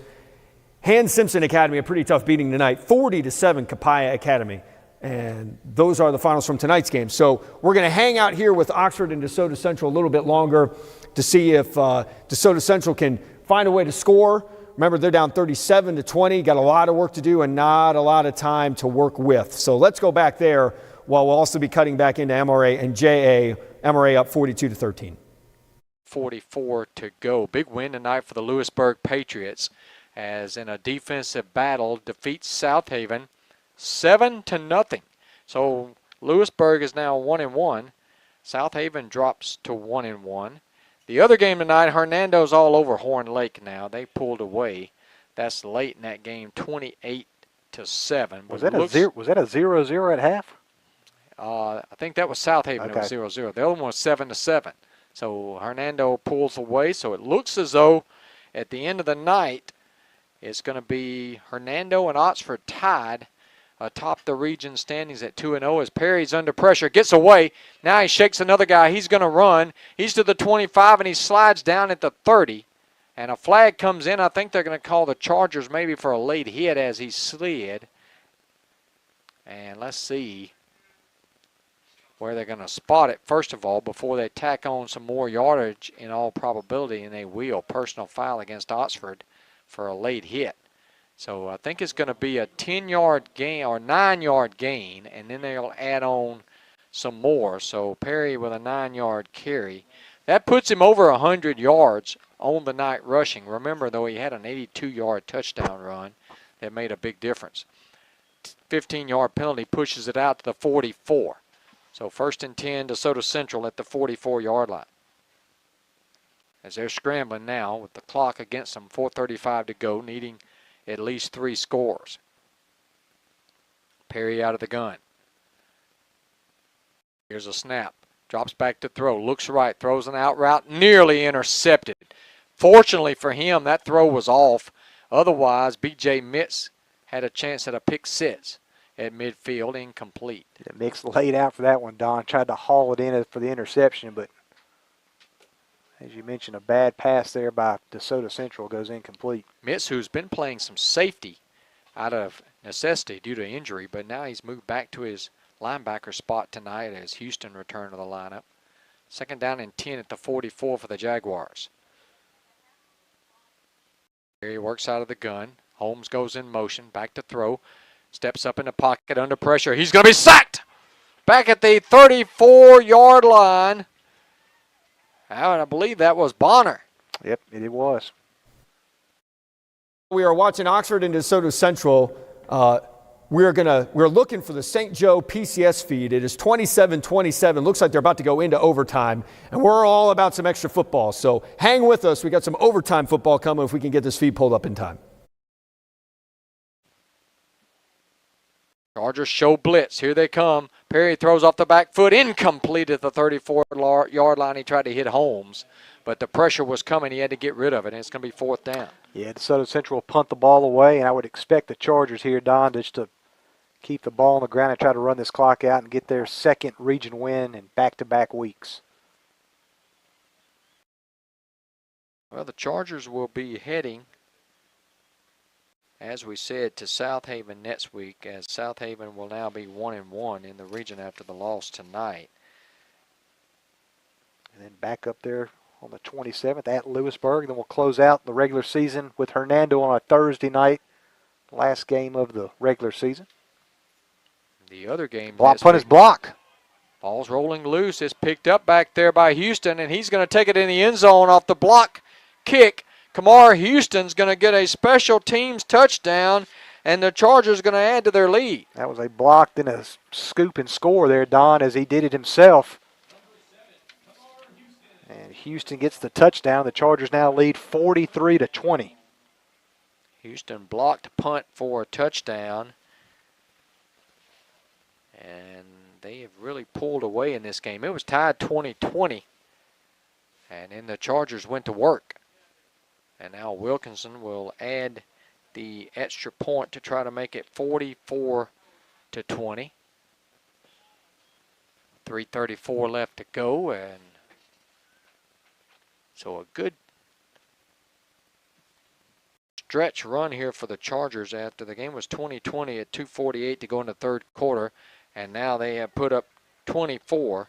hand Simpson Academy a pretty tough beating tonight, 40-7 Copiah Academy. And those are the finals from tonight's game. So we're going to hang out here with Oxford and DeSoto Central a little bit longer to see if DeSoto Central can find a way to score. Remember, they're down 37-20, got a lot of work to do and not a lot of time to work with. So let's go back there while we'll also be cutting back into MRA and JA. MRA up 42-13. 44 to go. Big win tonight for the Lewisburg Patriots, as in a defensive battle defeats South Haven 7-0. So Lewisburg is now 1-1. South Haven drops to 1-1. The other game tonight, Hernando's all over Horn Lake now. They pulled away. That's late in that game, 28-7. Was that a 0-0 at half? I think that was South Haven. Okay. It was 0-0. The other one was 7-7. So Hernando pulls away. So it looks as though at the end of the night, it's going to be Hernando and Oxford tied atop the region standings at 2-0 as Perry's under pressure, gets away. Now he shakes another guy. He's going to run. He's to the 25, and he slides down at the 30. And a flag comes in. I think they're going to call the Chargers maybe for a late hit as he slid. And let's see where they're going to spot it, first of all, before they tack on some more yardage in all probability, and they will. Personal foul against Oxford for a late hit. So I think it's going to be a 10-yard gain or 9-yard gain, and then they'll add on some more. So Perry with a 9-yard carry. That puts him over 100 yards on the night rushing. Remember, though, he had an 82-yard touchdown run that made a big difference. 15-yard penalty pushes it out to the 44. So 1st and 10, DeSoto Central at the 44-yard line. As they're scrambling now with the clock against them, 4:35 to go, needing at least 3 scores. Perry out of the gun. Here's a snap. Drops back to throw. Looks right. Throws an out route. Nearly intercepted. Fortunately for him, that throw was off. Otherwise, B.J. Mitz had a chance at a pick six at midfield. Incomplete. Mitz laid out for that one, Don. Tried to haul it in for the interception, but as you mentioned, a bad pass there by DeSoto Central goes incomplete. Mitz, who's been playing some safety out of necessity due to injury, but now he's moved back to his linebacker spot tonight as Houston returned to the lineup. 2nd down and 10 at the 44 for the Jaguars. Here he works out of the gun. Holmes goes in motion, back to throw. Steps up in the pocket under pressure. He's going to be sacked back at the 34-yard line. I believe that was Bonner. Yep, it was. We are watching Oxford and DeSoto Central. We're looking for the St. Joe PCS feed. It is 27-27. Looks like they're about to go into overtime, and we're all about some extra football. So hang with us. We got some overtime football coming if we can get this feed pulled up in time. Chargers show blitz. Here they come. Perry throws off the back foot. Incomplete at the 34-yard line. He tried to hit Holmes, but the pressure was coming. He had to get rid of it, and it's going to be 4th down. Yeah, DeSoto Central will punt the ball away, and I would expect the Chargers here, Don, just to keep the ball on the ground and try to run this clock out and get their 2nd region win in back-to-back weeks. Well, the Chargers will be heading, as we said, to South Haven next week, as South Haven will now be 1-1 in the region after the loss tonight. And then back up there on the 27th at Lewisburg. Then we'll close out the regular season with Hernando on a Thursday night, last game of the regular season. The other game. Block punt is blocked. Ball's rolling loose. It's picked up back there by Houston, and he's going to take it in the end zone off the block kick. Kamar Houston's going to get a special teams touchdown, and the Chargers going to add to their lead. That was a blocked and a scoop and score there, Don, as he did it himself. And Houston gets the touchdown. The Chargers now lead 43-20. Houston blocked punt for a touchdown, and they have really pulled away in this game. It was tied 20-20, and then the Chargers went to work. And now Wilkinson will add the extra point to try to make it 44-20. 3:34 left to go, and so a good stretch run here for the Chargers after the game was 20-20 at 2:48 to go in the 3rd quarter, and now they have put up 24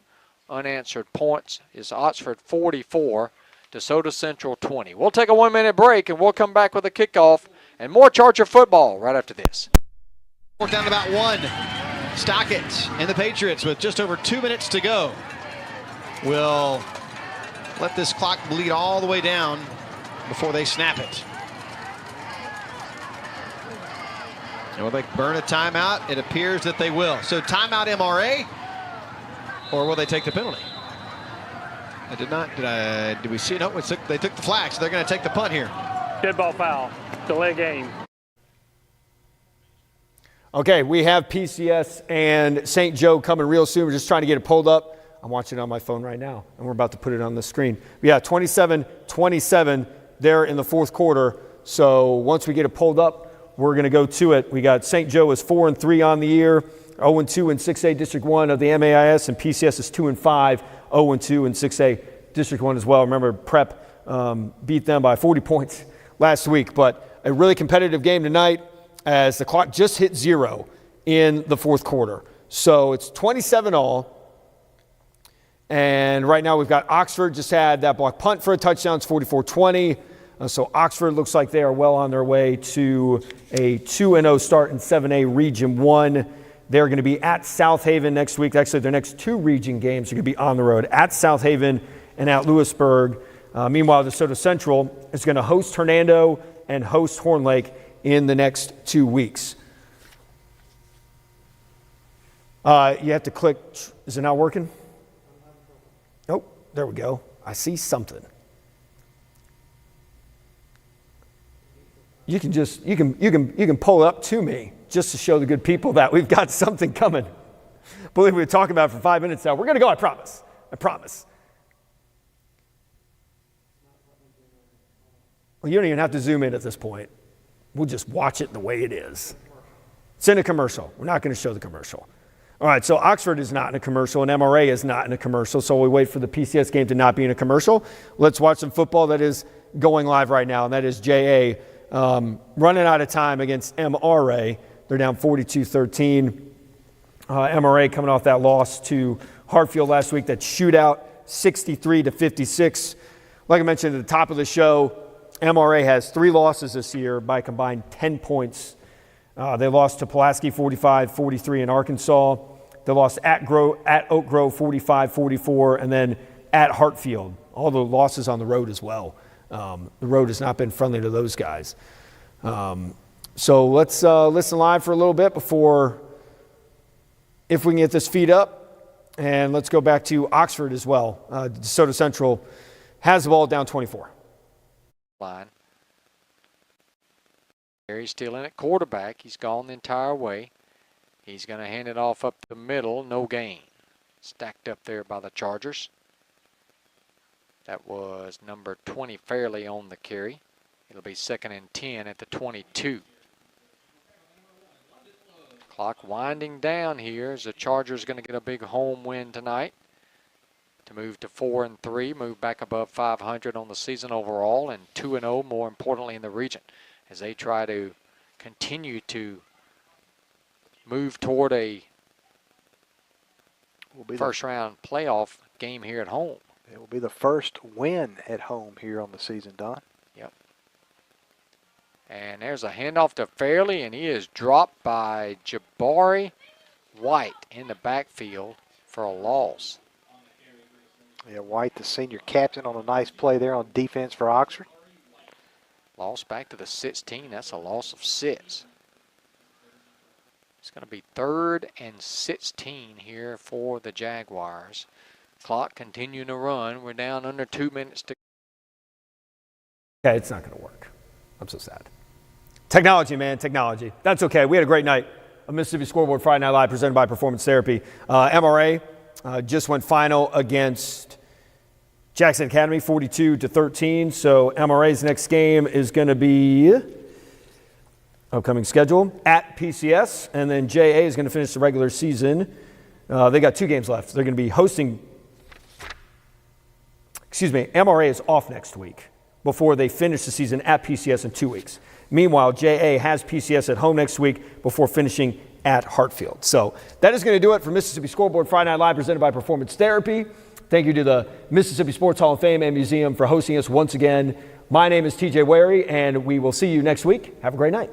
unanswered points. Is Oxford 44. DeSoto Central 20. We'll take a 1-minute break, and we'll come back with a kickoff and more Charger football right after this. We're down to about 1. Stockett and the Patriots with just over 2 minutes to go will let this clock bleed all the way down before they snap it. And will they burn a timeout? It appears that they will. So timeout MRA. or will they take the penalty? I did not. Did we see it? No, they took the flag, so they're going to take the punt here. Dead ball foul. Delay game. Okay, we have PCS and St. Joe coming real soon. We're just trying to get it pulled up. I'm watching it on my phone right now, and we're about to put it on the screen. But yeah, 27-27 there in the fourth quarter. So once we get it pulled up, we're going to go to it. We got St. Joe is 4-3 on the year, 0-2 in 6A District 1 of the MAIS, and PCS is 2-5, 0-2 in 6A District 1 as well. Remember, Prep beat them by 40 points last week, but a really competitive game tonight as the clock just hit 0 in the fourth quarter. So it's 27-all. And right now we've got Oxford just had that block punt for a touchdown. It's 44-20. So Oxford looks like they are well on their way to a 2-0 start in 7A Region 1. They're going to be at South Haven next week. Actually, their next 2 region games are going to be on the road at South Haven and at Lewisburg. Meanwhile, DeSoto Central is going to host Hernando and host Horn Lake in the next 2 weeks. You have to click. Is it not working? Oh, there we go. I see something. You can pull it up to me just to show the good people that we've got something coming. Believe we've been talking about it for 5 minutes now. We're going to go, I promise. I promise. Well, you don't even have to zoom in at this point. We'll just watch it the way it is. It's in a commercial. We're not going to show the commercial. All right, so Oxford is not in a commercial and MRA is not in a commercial, so we wait for the PCS game to not be in a commercial. Let's watch some football that is going live right now, and that is JA running out of time against MRA. They're down 42-13. MRA coming off that loss to Hartfield last week, that shootout, 63-56. Like I mentioned at the top of the show, MRA has 3 losses this year by combined 10 points. They lost to Pulaski 45-43 in Arkansas. They lost at Oak Grove 45-44, and then at Hartfield. All the losses on the road as well. The road has not been friendly to those guys. So let's listen live for a little bit before, if we can get this feed up, and let's go back to Oxford as well. DeSoto Central has the ball down 24. Line. He's still in at quarterback. He's gone the entire way. He's going to hand it off up the middle. No gain. Stacked up there by the Chargers. That was number 20 Fairley on the carry. It'll be 2nd and 10 at the 22. Clock winding down here as the Chargers going to get a big home win tonight to move to 4-3, move back above 500 on the season overall, and 2-0 more importantly in the region, as they try to continue to move toward a first-round playoff game here at home. It will be the first win at home here on the season, Don. Yep. And there's a handoff to Fairley, and he is dropped by Jabari White in the backfield for a loss. Yeah, White, the senior captain, on a nice play there on defense for Oxford. Loss back to the 16. That's a loss of 6. It's going to be 3rd and 16 here for the Jaguars. Clock continuing to run. We're down under 2 minutes to. Yeah, it's not going to work. I'm so sad. Technology, man, technology. That's okay. We had a great night. A Mississippi Scoreboard Friday Night Live presented by Performance Therapy. MRA just went final against Jackson Academy, 42-13. So MRA's next game is going to be upcoming schedule at PCS, and then JA is going to finish the regular season. They got 2 games left. They're going to be hosting. MRA is off next week before they finish the season at PCS in 2 weeks. Meanwhile, JA has PCS at home next week before finishing at Hartfield. So that is going to do it for Mississippi Scoreboard Friday Night Live presented by Performance Therapy. Thank you to the Mississippi Sports Hall of Fame and Museum for hosting us once again. My name is TJ Wary, and we will see you next week. Have a great night.